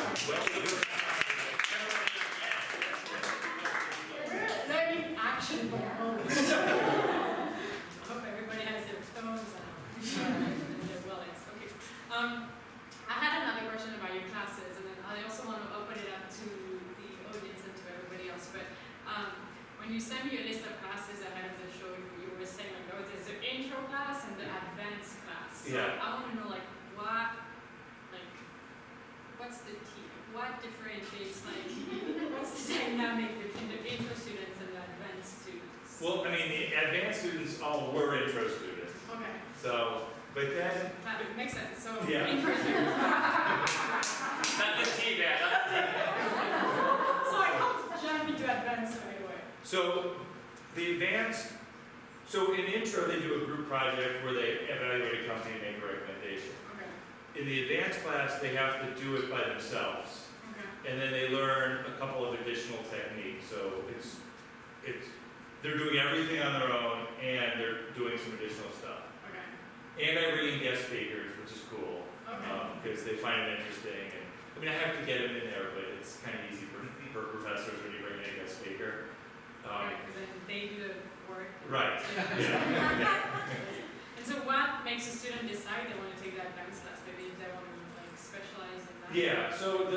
We're learning action from home. I hope everybody has their phones and their wallets. Okay. I had another question about your classes, and then I also want to open it up to the audience and to everybody else. But when you sent me a list of classes ahead of the show, you were saying like, oh, there's the intro class and the advanced class. So Yeah. I want to know what's the what differentiates what's the dynamic between the intro students and the advanced students? Well, I mean, the advanced students all were intro students. Okay. So, but then, That makes sense. So Yeah. intro students. That's the team, man. That's the team. So I can't jump into advanced right away. so the advanced, so in intro they do a group project where they evaluate a company and make a recommendation. Okay. In the advanced class, they have to do it by themselves. Okay. And then they learn a couple of additional techniques. So they're doing everything on their own, and they're doing some additional stuff. Okay. And I bring in guest speakers, which is cool, Okay. because they find it interesting. And I mean, I have to get them in there, but it's kind of easy for professors when you bring in a guest speaker. Right, because then they do the work. Right. And so what makes a student decide they want to take that advanced class? Maybe if they want to specialize in that. Yeah. So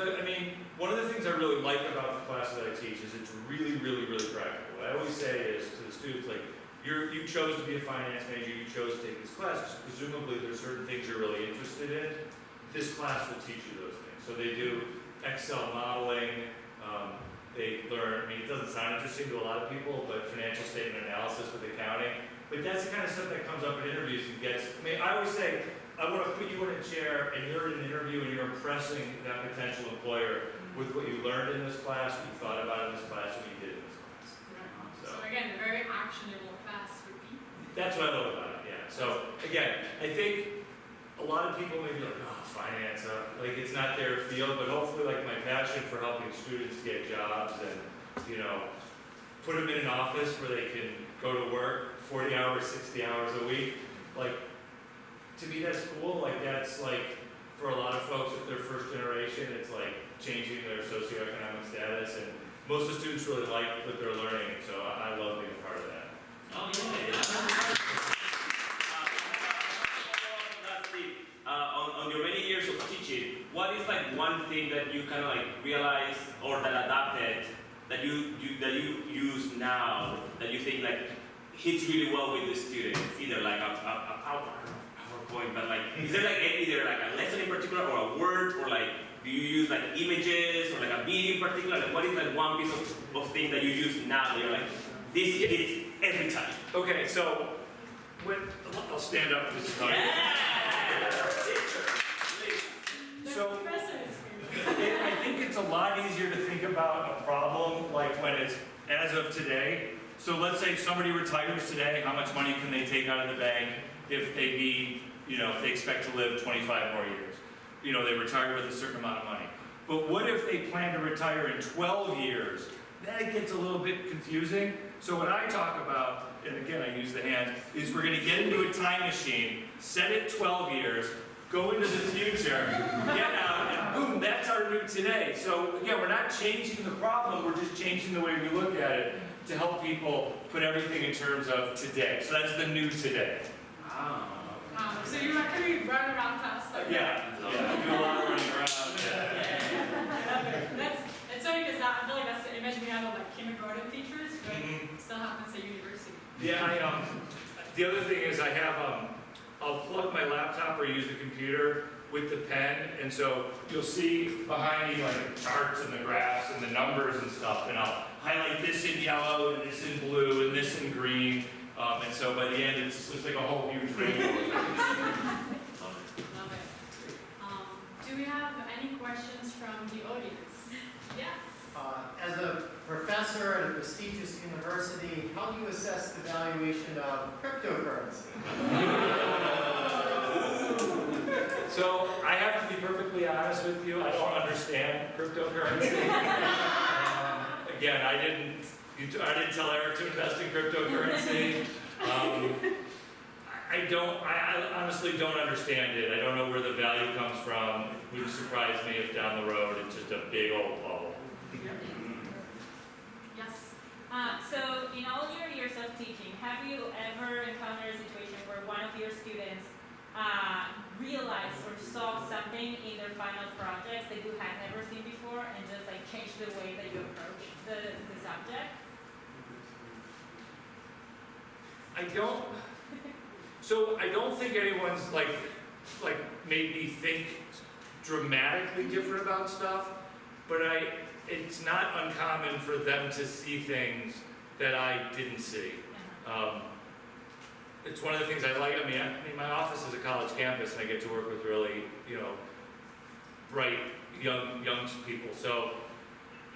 one of the things I really like about the class that I teach is it's really, really, really practical. What I always say is to the students, like, you chose to be a finance major, you chose to take this class. Presumably, there's certain things you're really interested in. This class will teach you those things. So they do Excel modeling. They learn, I mean, it doesn't sound interesting to a lot of people, but financial statement analysis with accounting. But that's the kind of stuff that comes up in interviews and gets, I mean, I always say, I want to put you in a chair and you're in an interview and you're impressing that potential employer with what you learned in this class, what you thought about in this class, what you did in this class. So again, a very actionable class for people. That's what I love about it, yeah. So again, I think a lot of people may be like, oh, finance, like it's not their field, but hopefully like my passion for helping students get jobs and, put them in an office where they can go to work 40 hours, 60 hours a week, like, to me that's cool. Like that's like, for a lot of folks, if they're first generation, it's like changing their socioeconomic status, and most of the students really like what they're learning, so I love being a part of that. Oh, yeah. On your many years of teaching, what is like one thing that you kind of like realized or that adapted that you use now that you think like hits really well with the students? Either like a PowerPoint, but like is there like either like a lesson in particular or a word, or like do you use like images or like a video in particular? Like what is like one piece of thing that you use now that you're like this hits every time? Okay, so I'll stand up. So I think it's a lot easier to think about a problem like when it's as of today. So let's say somebody retires today, how much money can they take out of the bank if they need, if they expect to live 25 more years? They retire with a certain amount of money. But what if they plan to retire in 12 years? That gets a little bit confusing. So what I talk about, and again I use the hand, is we're gonna get into a time machine, set it 12 years, go into the future, get out, and boom, that's our new today. So again, we're not changing the problem, we're just changing the way we look at it to help people put everything in terms of today. So that's the new today. So you actually run around class like Yeah, yeah, I do a lot of running around, yeah. It's funny because I feel like that's the image we have of like kindergarten teachers, but it still happens at university. Yeah, the other thing is I have, I'll plug my laptop or use the computer with the pen, and so you'll see behind me like the charts and the graphs and the numbers and stuff, and I'll highlight this in yellow and this in blue and this in green, and so by the end it just looks like a whole huge rainbow. Love it. Do we have any questions from the audience? Yes. As a professor at a prestigious university, how do you assess the valuation of cryptocurrency? So I have to be perfectly honest with you, I don't understand cryptocurrency. Again, I didn't tell Eric to invest in cryptocurrency. I honestly don't understand it. I don't know where the value comes from. It would surprise me if down the road it's just a big old bubble. Yes. So in all your years of teaching, have you ever encountered a situation where one of your students realized or saw something in their final projects that you had never seen before and just like changed the way that you approach the subject? I don't think anyone's like made me think dramatically different about stuff, but it's not uncommon for them to see things that I didn't see. It's one of the things I like. I mean, my office is a college campus, and I get to work with really, bright young people. So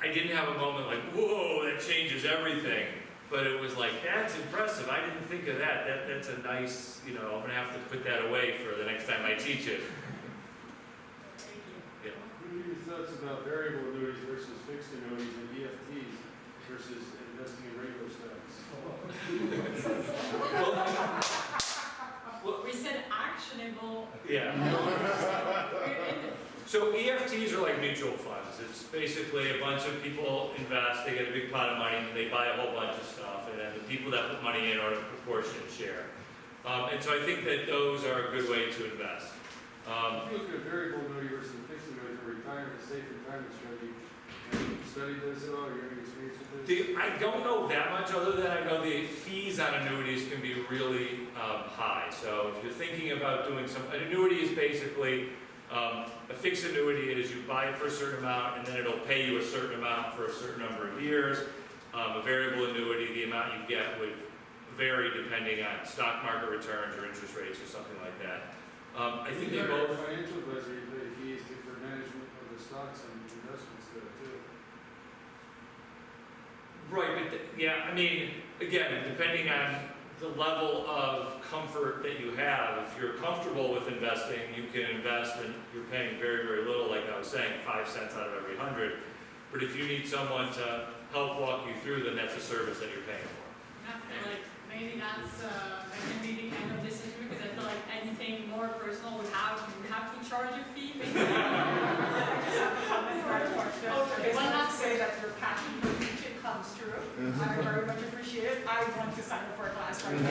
I didn't have a moment like, whoa, that changes everything. But it was like, that's impressive. I didn't think of that. That's a nice, I'm gonna have to put that away for the next time I teach it. Thank you. Yeah. What are your thoughts about variable annuities versus fixed annuities and EFTs versus investing in regular stocks? We said actionable. Yeah. So EFTs are like mutual funds. It's basically a bunch of people invest, they get a big pot of money, and they buy a whole bunch of stuff, and then the people that put money in are a proportionate share. And so I think that those are a good way to invest. If you look at a variable annuity versus a fixed annuity for retirement, a safe retirement strategy, have you studied this at all, or you have any experience with this? I don't know that much, other than I know the fees on annuities can be really high. So if you're thinking about doing an annuity is basically, a fixed annuity is you buy it for a certain amount and then it'll pay you a certain amount for a certain number of years. A variable annuity, the amount you get would vary depending on stock market returns or interest rates or something like that. I think they both. Financial advisor, you pay fees for management of the stocks and investments there too. Right, but I mean, again, depending on the level of comfort that you have, if you're comfortable with investing, you can invest and you're paying very, very little, like I was saying, 5 cents out of every 100. But if you need someone to help walk you through, then that's a service that you're paying for. I feel like maybe that's can be the end of this interview because I feel like anything more personal would have to charge a fee. Maybe. Okay, well, not say that your passion for teaching comes true. I very much appreciate it. I want to sign up for a class right now.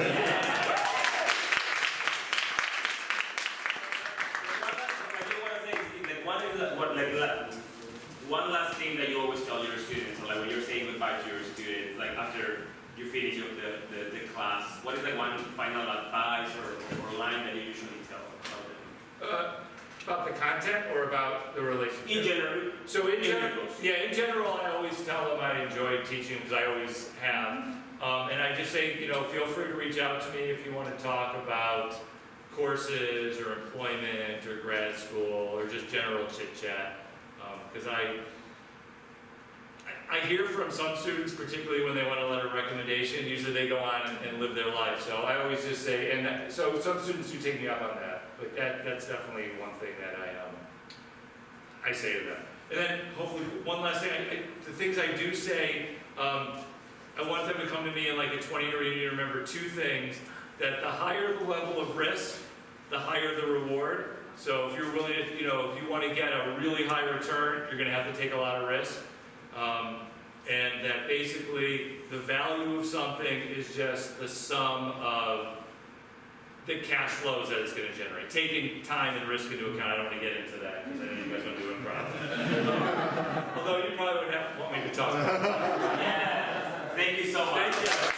One last thing that you always tell your students, like when you're saying goodbye to your students, like after you finish up the class, what is like one final advice or line that you usually tell about them? About the content or about the relationship? In general. So in general, I always tell them I enjoy teaching because I always have. And I just say, feel free to reach out to me if you want to talk about courses or employment or grad school or just general chit chat. Because I hear from some students, particularly when they want a letter of recommendation, usually they go on and live their life. So I always just say, so some students do take me up on that, but that's definitely one thing that I say to them. And then hopefully, one last thing, the things I do say, I want them to come to me in like a 20-year reunion, remember two things, that the higher the level of risk, the higher the reward. So if you're willing to, if you want to get a really high return, you're going to have to take a lot of risk. And that basically the value of something is just the sum of the cash flows that it's going to generate. Taking time and risk into account, I don't want to get into that because I know you guys want to do improv. Although you probably would want me to talk about it. Yeah. Thank you so much. Thank you.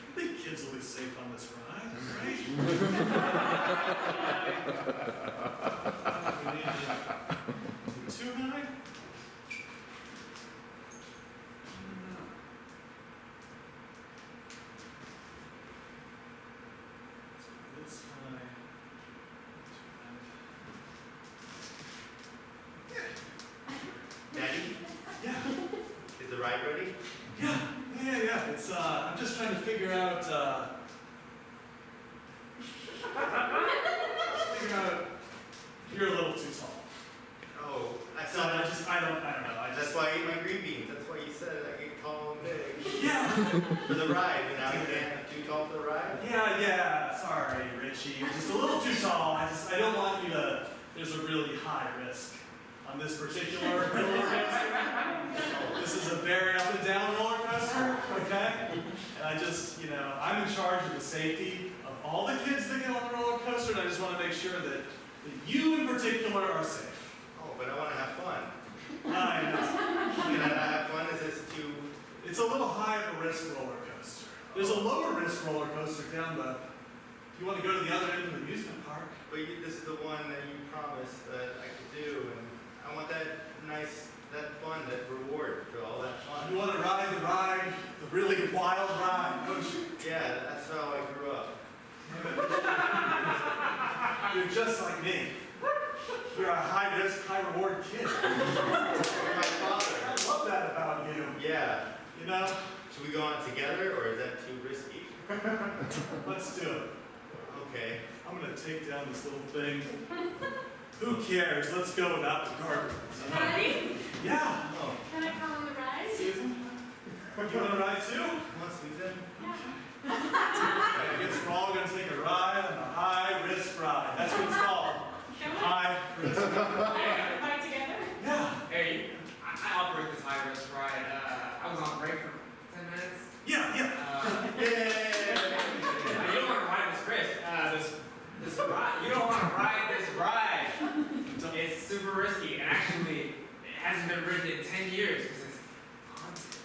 I think kids will be safe on this ride, right? We need to too high? This high. Daddy, Yeah. is the ride ready? Yeah. It's I'm just trying to figure out you're a little too tall. Oh, I So thought I don't know. that's why I eat my green beans. That's why you said I get tall and big. Yeah. For the ride, but now you can't have too tall for the ride? Yeah, sorry, Richie. You're just a little too tall. I don't want you to, there's a really high risk on this particular roller coaster. This is a very up and down roller coaster, okay? And I just, I'm in charge of the safety of all the kids that get on the roller coaster, and I just want to make sure that you in particular are safe. Oh, but I want to have fun. I know. Can I not have fun? Is this too... It's a little high of a risk roller coaster. There's a lower risk roller coaster down the, if you want to go to the other end of the amusement park. But this is the one that you promised that I could do, and I want that fun, that reward for all that fun. You want to ride the really wild ride, don't you? Yeah, that's how I grew up. You're just like me. You're a high risk, high reward kid. My father. I love that about you. Yeah. Should we go on together, or is that too risky? Let's do it. Okay. I'm gonna take down this little thing. Who cares? Let's go without the guardrails. Daddy, Yeah. Oh, can I come on the ride? Susan? You wanna ride too? come on, Susan. I guess we're all gonna take a ride on a high risk ride. That's what it's called. Can we High risk. ride together? Yeah. Hey, I operate this high risk ride. I was on break for 10 minutes. Yeah. You don't want to ride this risk. This ride. You don't want to ride this ride. It's super risky, and actually, it hasn't been ridden in 10 years because it's haunted.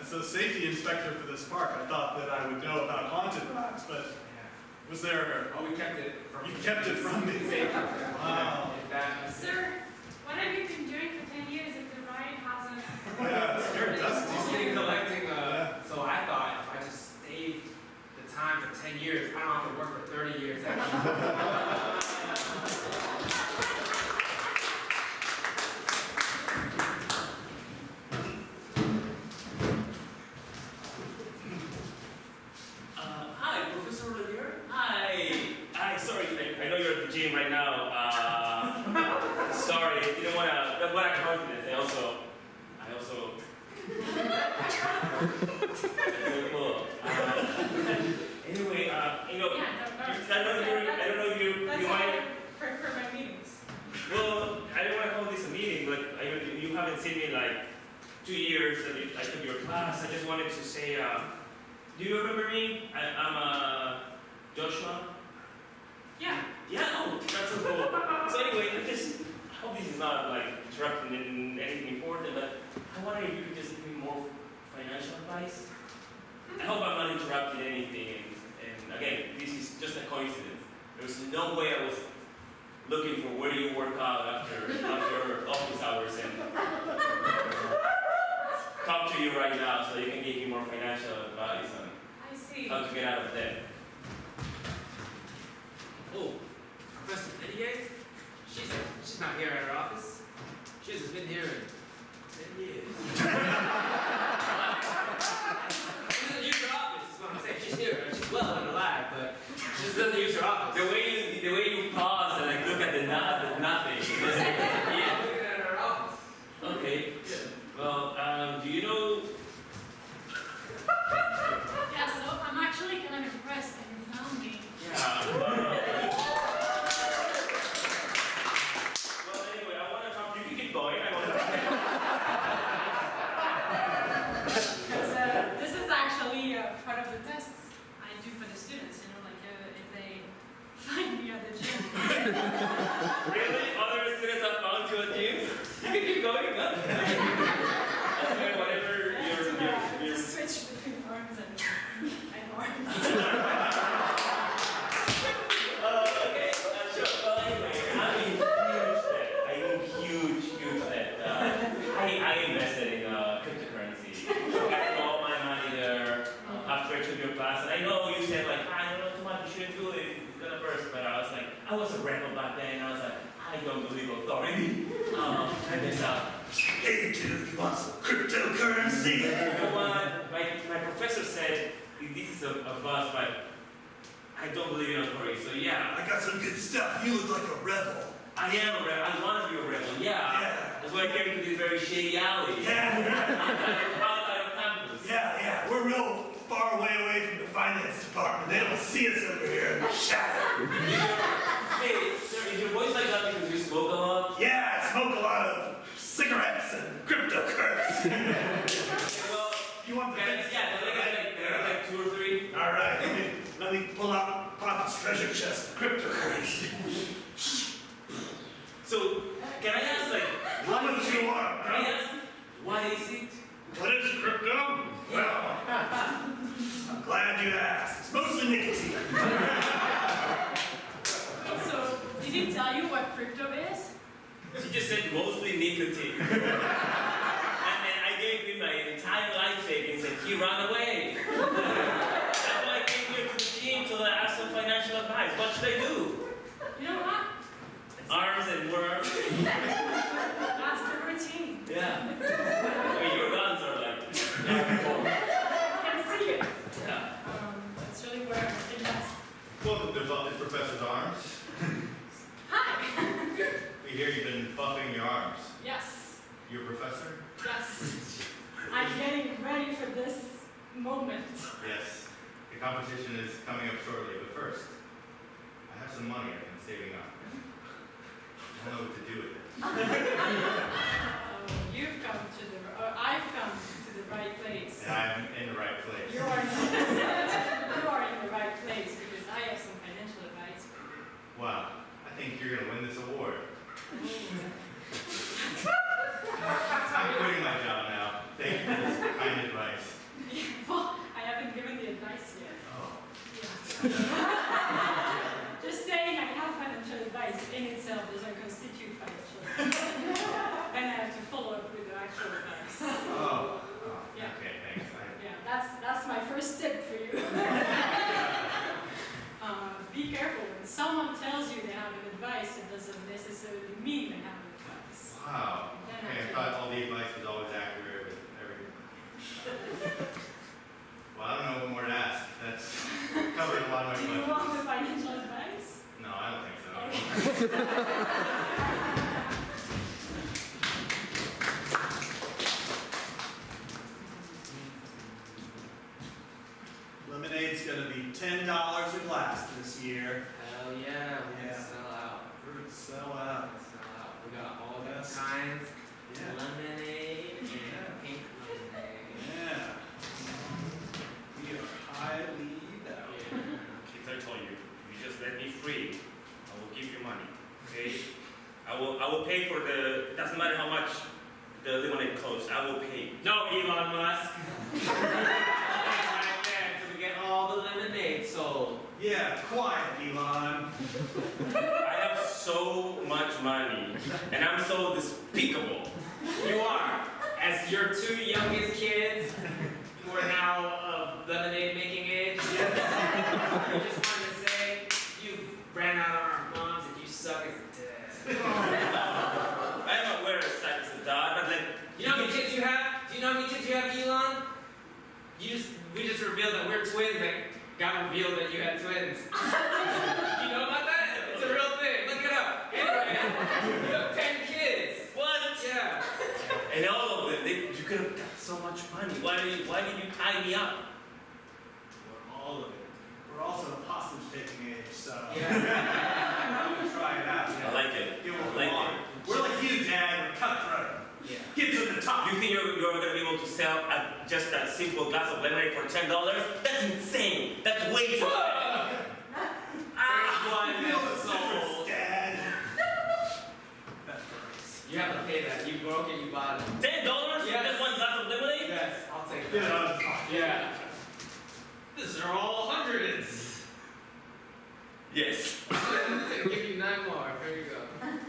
As the safety inspector for this park, I thought that I would know about haunted rides, but was there? Oh, we kept it from. You kept it from me. Wow. If that. Sir, what have you been doing for 10 years if the ride hasn't? Yeah, it's very dusty. Just been collecting. So I thought if I just stayed the time for 10 years, I don't have to work for 30 years. Hi, Professor Olivier. Hi, sorry, I know you're at the gym right now. Sorry, didn't want to, but I'm confident. I also, very cool. Anyway, Yeah, I don't know if you That's might. how I prefer my meetings. Well, I don't want to call this a meeting, but you haven't seen me in like 2 years that I took your class. I just wanted to say, do you remember me? I'm Joshua. Yeah. Yeah, oh, that's so cool. So anyway, I hope this is not like interrupting in anything important, but I wonder if you could just give me more financial advice. I hope I'm not interrupting anything, and again, this is just a coincidence. There's no way I was looking for where do you work out after office hours and talk to you right now so you can give me more financial advice on I see. how to get out of debt. Oh, Professor Lydia? She's not here at her office. She hasn't been here in 10 years. She doesn't use her office, is what I'm saying. She's here, she's well and alive, but she just doesn't use her office. The way you pause and like look at the nothing. Yeah, looking at her office. Okay. Well, do you know? Yeah, so I'm actually kind of impressed that you found me. Yeah. Well, anyway, I want to talk. You can keep going. I want to talk. Because this is actually part of the tests I do for the students, you know, like if they find me at the gym. Really? Other students have found you at gyms? You can keep going. No? Okay, whatever To switch between arms and arms. Okay, sure. Well, anyway, I'm in huge debt. I invested in cryptocurrency. I put all my money there after I took your class. And I know you said, like, I don't know too much, you shouldn't do it, it's gonna burst. But I was like, I was a rebel back then, and I was like, I don't believe authority. Check this out. Hey dude, you want some cryptocurrency? You know what? My professor said this is a bust, but I don't believe in authority, so yeah. I got some good stuff. You look like a rebel. I am a rebel. I want to be a rebel, yeah. That's why I came into this very shady alley. Outside of campus. Yeah. We're real far away from the finance department. They don't see us over here in the shadow. Hey, sir, is your voice like that because you smoke a lot? Yeah, I smoke a lot of cigarettes and cryptocurrency. Well, You want the guys, yeah, like 2 or 3. All right, let me pull out Papa's treasure chest, cryptocurrency. So, can I ask, like, How much you want? can I ask, what is it? What is crypto? Well, I'm glad you asked. It's mostly nicotine. So, did he tell you what crypto is? She just said mostly nicotine. And then I gave him my entire life savings and he ran away. That's why I came here to the gym to ask some financial advice. What should I do? You know what? Arms and worms. That's the routine. Yeah. I mean, your guns are like. I can see it. Yeah. That's really where it is. Welcome to Buffett Professor's Arms. Hi. We hear you've been buffing your arms. Yes. You a professor? Yes. I'm getting ready for this moment. Yes. The competition is coming up shortly, but first, I have some money I've been saving up. I don't know what to do with it. I've come to the right place. And I'm in the right place. You are in the right place because I have some financial advice for you. Wow. I think you're going to win this award. I'm quitting my job now. Thank you for this kind advice. Well, I haven't given the advice yet. Oh. Yeah. Just saying I have financial advice in itself doesn't constitute financial advice. Then I have to follow up with the actual advice. Oh. Yeah. Okay, thanks. Yeah, that's my first tip for you. Be careful when someone tells you they have an advice, it doesn't necessarily mean they have an advice. Wow. Then Okay, I thought all the advice was always accurate with everything. Well, I don't know what more to ask. That's covered a lot of my Do you questions. want the financial advice? No, I don't think so. Lemonade's gonna be $10 a glass this year. Hell yeah, we Yeah. can sell out. Sell out. We got all different Yes. kinds. Yeah. Lemonade and Yeah. pink lemonade. Yeah. We are highly valued. Kids, I told you, you just let me free. I will give you money, okay? I will pay for it doesn't matter how much the lemonade costs, I will pay. No, Elon Musk. Right there, so we get all the lemonade sold. Yeah, quiet, Elon. I have so much money, and I'm so despicable. You are. As your two youngest kids, who are now of lemonade making age, I just wanted to say, you ran out on our moms and you suck as a dad. I'm not aware of sex as a dad, but like, You know how many kids you have? Do you know how many kids you have, Elon? We just revealed that we're twins. Like, God revealed that you had twins. You know about that? It's a real thing. Look it up. Anyway, you have 10 kids. what? Yeah. And all of them, you could have got so much money. Why did you tie me up? We're all of it. We're also a hostage taking age, so. Yeah. I'm gonna try it out. I like it. Give it I a like while. it. We're like you, Dad. We're cutthroat. Yeah. Get to the top. You think you're gonna be able to sell just a simple glass of lemonade for $10? That's insane. That's way too much. First one Feel that's the sold. citrus, Dad. That hurts. You have to pay that. You broke it, you bought it. $10 for Yes. just one glass of lemonade? Yes, I'll take Get that. on the top. Yeah. These are all hundreds. Yes. I'll give you 9 more. Here you go.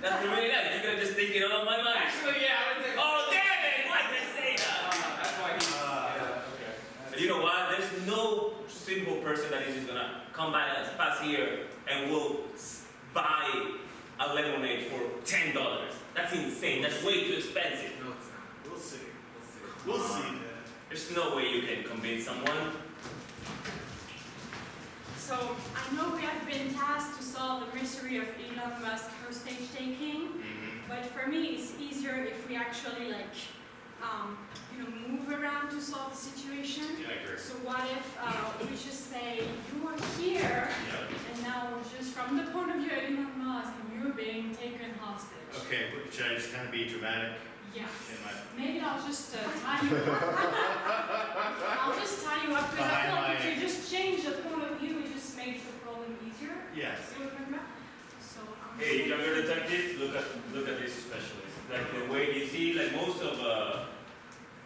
That's really nice. You could have just taken it out of my mind. Actually, yeah, I would take. Oh, damn it! Why did I say that? That's why he's. Yeah, okay. And you know what? There's no simple person that is just gonna come by and pass here and will buy a lemonade for $10. That's insane. That's way too expensive. No, it's not. We'll see. We'll see. We'll see, Dad. There's no way you can convince someone. So I know we have been tasked to solve the mystery of Elon Musk hostage taking, but for me it's easier if we actually move around to solve the situation. Yeah, I agree. So what if we just say you are here, and now just from the point of view of Elon Musk, and you're being taken hostage. Okay, but should I just kind of be dramatic Yes. in my Maybe I'll just tie you up. I'll just tie you up because I feel like if you just change the point of view, it just makes the problem easier. yes. See what I'm talking about? So Hey, younger detectives, look at this specialist. Like the way you see, like most of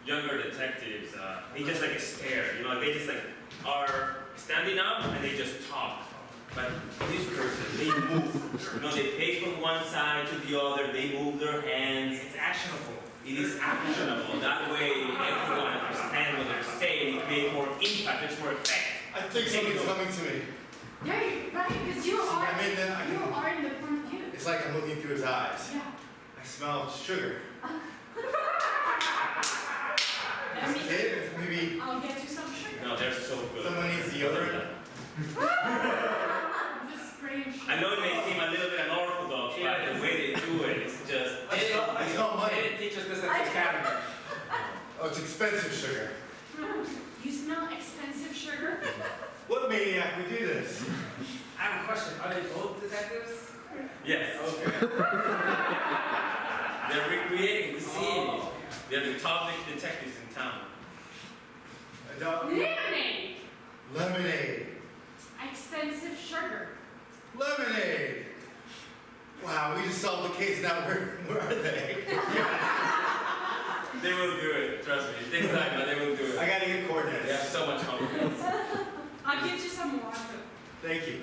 younger detectives, they just like stare. You know, they just like are standing up and they just talk. But this person, they move. You know, they pace from one side to the other. They move their hands. It's actionable. It is actionable. That way, everyone understands what they're saying. It creates more impact. There's more effect. I think something's coming to me. yeah, right, because you are I'm in the, you are in the point of view. it's like I'm looking through his eyes. Yeah. I smell sugar. Let me, It, maybe I'll get you some sugar. No, they're so good. someone needs deodorant. Just spraying sugar. I know it may seem a little bit unorthodox, but the way they do it is just. I smell They money. didn't teach us this at the academy. Oh, it's expensive sugar. You smell expensive sugar? What maniac would do this? I have a question. Are they both detectives? Yes. Okay. They're recreating the scene. Oh. They're the top detectives in town. Lemonade! Lemonade. Expensive sugar. Lemonade. Wow, we just solved the case. Now where are they? They will do it, trust me. It takes time, but they will do I it. gotta get coordinates. They have so much confidence. I'll get you some water. Thank you.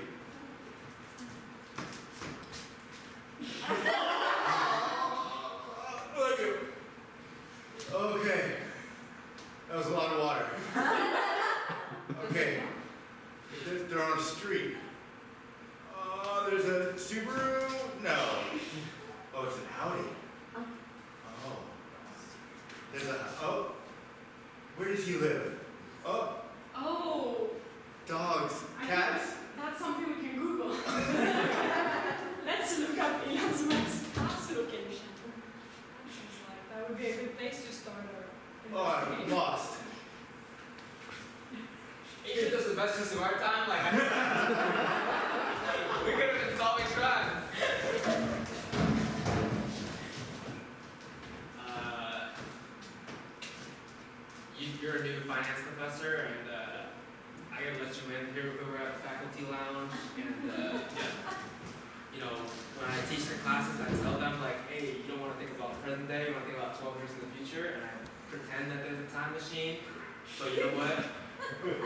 Okay. That was a lot of water. Okay. They're on a street. There's a Subaru? No. Oh, it's an Audi. Oh. There's a, oh. Where does he live? Oh, Oh, dogs, cats. that's something we can Google. Let's look up Elon's Musk's house location. That seems like that would be a good place to start our Oh, I'm investigation. lost. Asia does the best use of our time. Like, we could have been solving crimes. You're a new finance professor, and I gotta let you in. Here we're at the faculty lounge, and you know, when I teach the classes, I tell them like, hey, you don't want to think about the present day, you want to think about 12 years in the future, and I pretend that there's a time machine. So you know what? We got a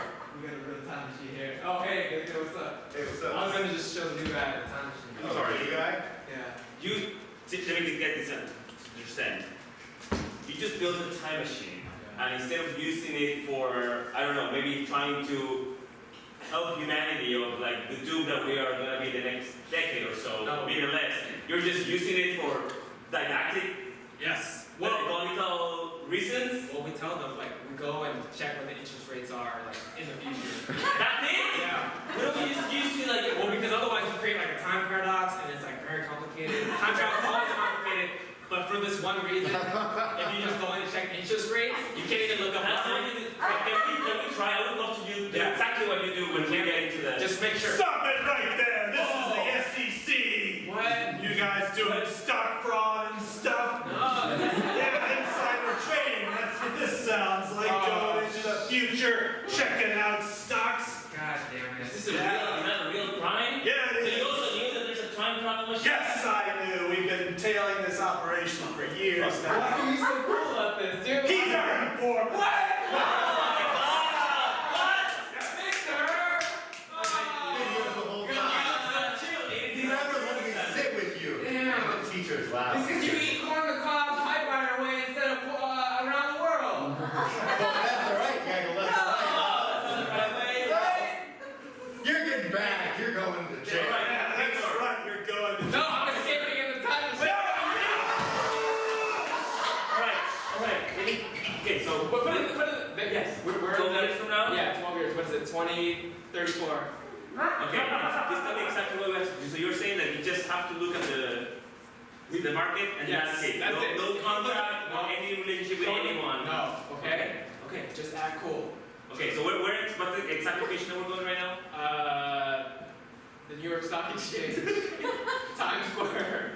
real time machine here. Oh, hey, what's up? Hey, what's I was up? gonna just show the new guy the time machine. I'm sorry, you guy? Yeah. Let me get this understand. You just built a time machine, and instead of using it for, I don't know, maybe trying to help humanity of like the doom that we are gonna be the next decade or so, No. maybe less, you're just using it for didactic, Yes. pedagogical reasons? Well, we tell them, like, we go and check what the interest rates are, like, in the future. That's it? Yeah. What if we just use it like, Well, because otherwise you create like a time paradox, and it's like very complicated. Time travel is always complicated, but for this one reason, if you just go in and check interest rates, you can't even look up that's what what you do. Can we try? I would love to do Yeah. exactly what you do when we get into the. Just make sure. Stop it right there! This is the SEC! What? You guys doing stock fraud and stuff? No, that's Yeah, insider trading, that's what this sounds like, going into the future, checking out stocks. God damn it. Is this a real? Is that a real crime? Yeah, So it you is. also knew that there's a time travel machine? Yes, I knew, we've been tailing this operation for years Why now. are you so cool about this, dude? He's our informant. What? You're the whole time. He's never letting me sit with you. Damn. The teacher's loud. Because you eat corn on the cob typewriter way instead of around the world. Well, that's alright, you gotta go left and right. You're getting back, you're going to jail. Yeah, that's right, you're going to. No, I'm escaping in the time machine. Alright. Okay, so Put it, yes. We're 12 minutes from now? Yeah, 12 years. What is it? 2034. Okay, just tell me exactly what we have to do. So you're saying that you just have to look at the market and Yes, that's it. that's it. No contract, no any relationship with anyone. No. Okay. Okay. Just act cool. Okay, so what's the exact location that we're going right now? The New York Stock Exchange, Times Square.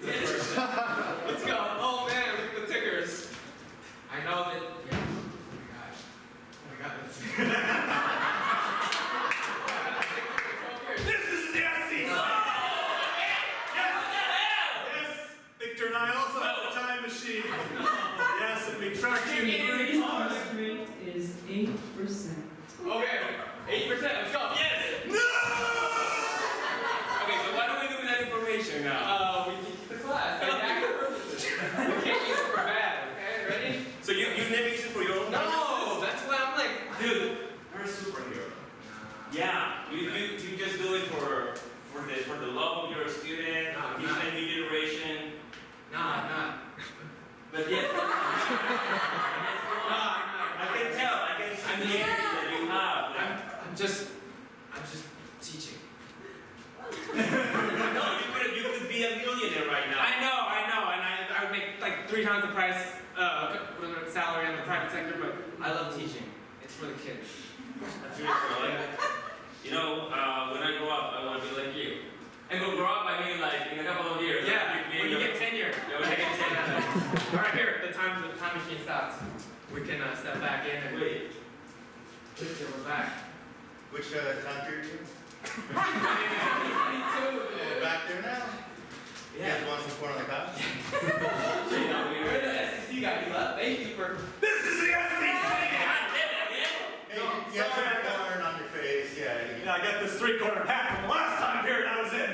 Let's go. Oh man, look at the tickers. I know that. Yeah. Oh my God. Oh my God. This is the SEC! Yes, Victor and I also have a time machine. Yes, and we track you through cars. Rate is 8%. Okay, 8%. Let's go. Yes. No! Okay, so what do we do with that information now? We teach the class. Like active purposes. We can't use it for bad. Okay, ready? So you never use it for your own No, that's why I'm like, dude, you're a superhero. Yeah, you just do it for the love of your student, No, I'm teach not. the new generation. nah, I'm not. But yes, Nah, I can tell, I can see the energy that you have. I'm just teaching. No, you could be a millionaire right now. I know, and I would make like 3 times the price salary in the private sector, but I love teaching. It's for the kids. That's really cool. You know, when I grow up, I want to be like you. And when grow up, I mean like in a couple of years. Yeah, when you get tenure. Yeah, when I get tenure. All right, here, the time machine stops. We can step back in and Wait. we're back. Which time period? 22. Back there now? You Yeah. guys want some corn on the cob? Where the SEC got you left? Thank you for. This is the SEC! Hey, you have some corn on your face, yeah. Yeah, I got this 3/4 hat from the last time period I was in.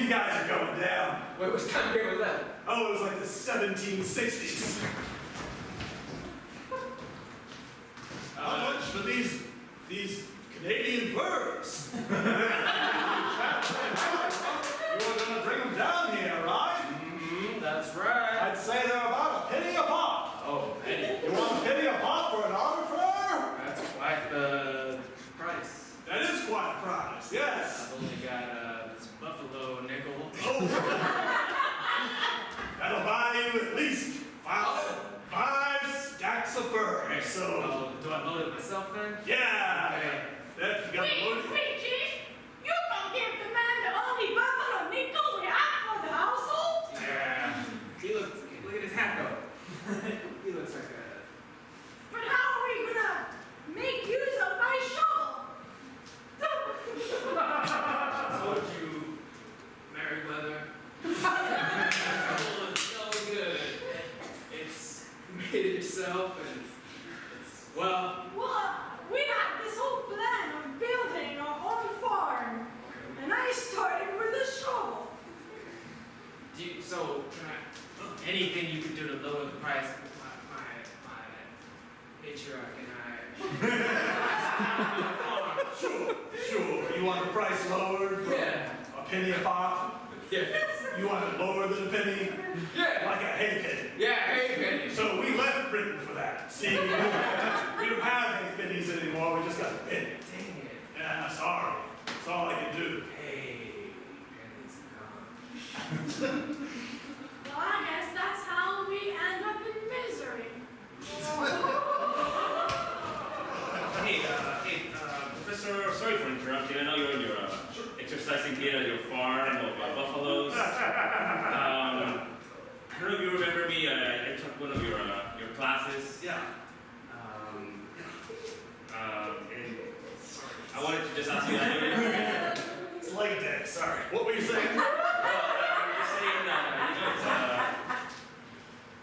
You guys are going down. Wait, which time period was that? Oh, it was like the 1760s. How much for these Canadian furs? You were gonna bring them down here, right? Mm-hmm, that's right. I'd say they're about a penny a pop. Oh, Eddie. You want a penny a pop for an auto fur? That's quite the price. That is quite a price, yes. I've only got this buffalo nickel. Oh. That'll buy you at least five stacks of fur. Okay, So, do I load it myself then? yeah. Okay. That you got loaded. Wait, Chief, you don't give the man the only buffalo nickel we have for the household? Yeah. Look at his hat though. He looks like a. But how are we gonna make use of my shovel? Told you, Merriweather. Oh, it's so good. It's you made it yourself and it's well. What? We I started with a shovel. Anything you could do to lower the price of my matriarch and I. Sure. You want the price lowered from Yeah. a penny a pop? Yeah. You want it lower than a penny? Yeah. Like a hay penny. Yeah, hey, penny. So we left Britain for that. See, we don't have any pennies anymore, we just got a penny. Dang it. Yeah, sorry. That's all I can do. Hey, penny's gone. Well, I guess that's how we end up in misery. Hey, Professor, sorry for interrupting. I know you're in your exercising here at your farm of buffaloes. I don't know if you remember me. I took one of your classes. Yeah. And I wanted to just ask you that. It's leg day, sorry. What were you saying? Well, I was just saying that,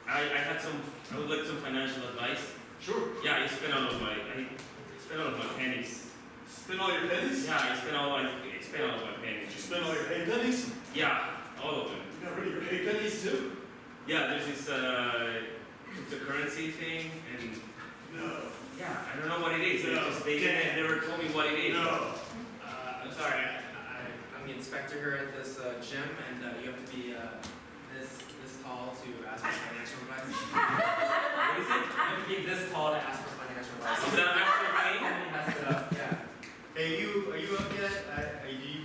I would like some financial advice. Sure. Yeah, I spent all of my pennies. Spend all your pennies? Yeah, I spent all of my pennies. Did you spend all your hay pennies? Yeah, all of them. You got rid of your hay pennies too? Yeah, there's this cryptocurrency thing, and No. yeah, I don't know what it is. No. They never told me what it is. No. I'm sorry, I'm the inspector here at this gym, and you have to be this tall to ask for financial advice. What is it? You have to be this tall to ask for financial advice. Is that an actual thing? Somebody messed it up, yeah. Hey, are you up yet? Do you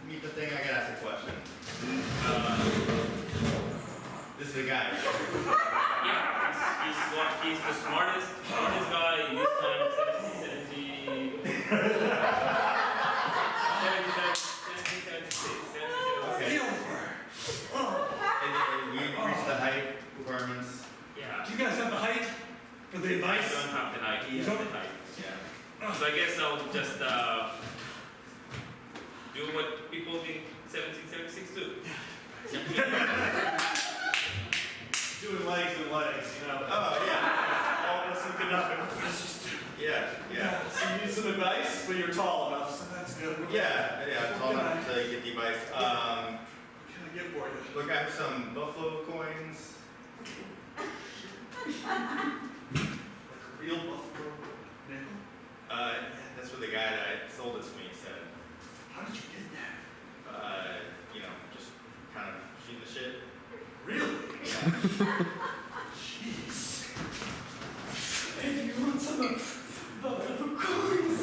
meet the thing? I gotta ask a question. This is the guy. Yeah, he's the smartest guy in this time, 1776. Okay. And we reached the height requirements. Yeah. Do you guys have the height for the I advice? don't have the height. He has the height. Yeah. So I guess I'll just do what people in 1776 do. Doing legs and legs, you know. Oh, yeah. All this and nothing. Yeah, yeah. So you need some advice, but you're tall enough, so that's good. Yeah, tall enough to get the advice. What can I get for you? Look, I have some buffalo coins. Like a real buffalo nickel? That's what the guy that sold it to me said. How did you get that? Just kind of shooting the shit. Really? Yeah. Jeez. And you want some buffalo coins?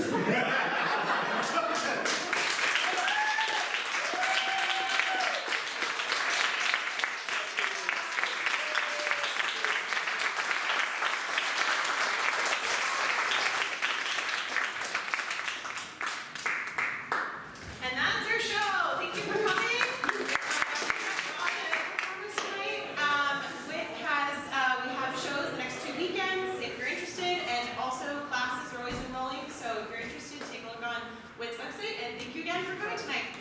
And that's our show. Thank you for coming. Performers tonight. We have shows the next 2 weekends if you're interested, and also classes are always enrolling. So if you're interested, take a look on WIT's website. And thank you again for coming tonight.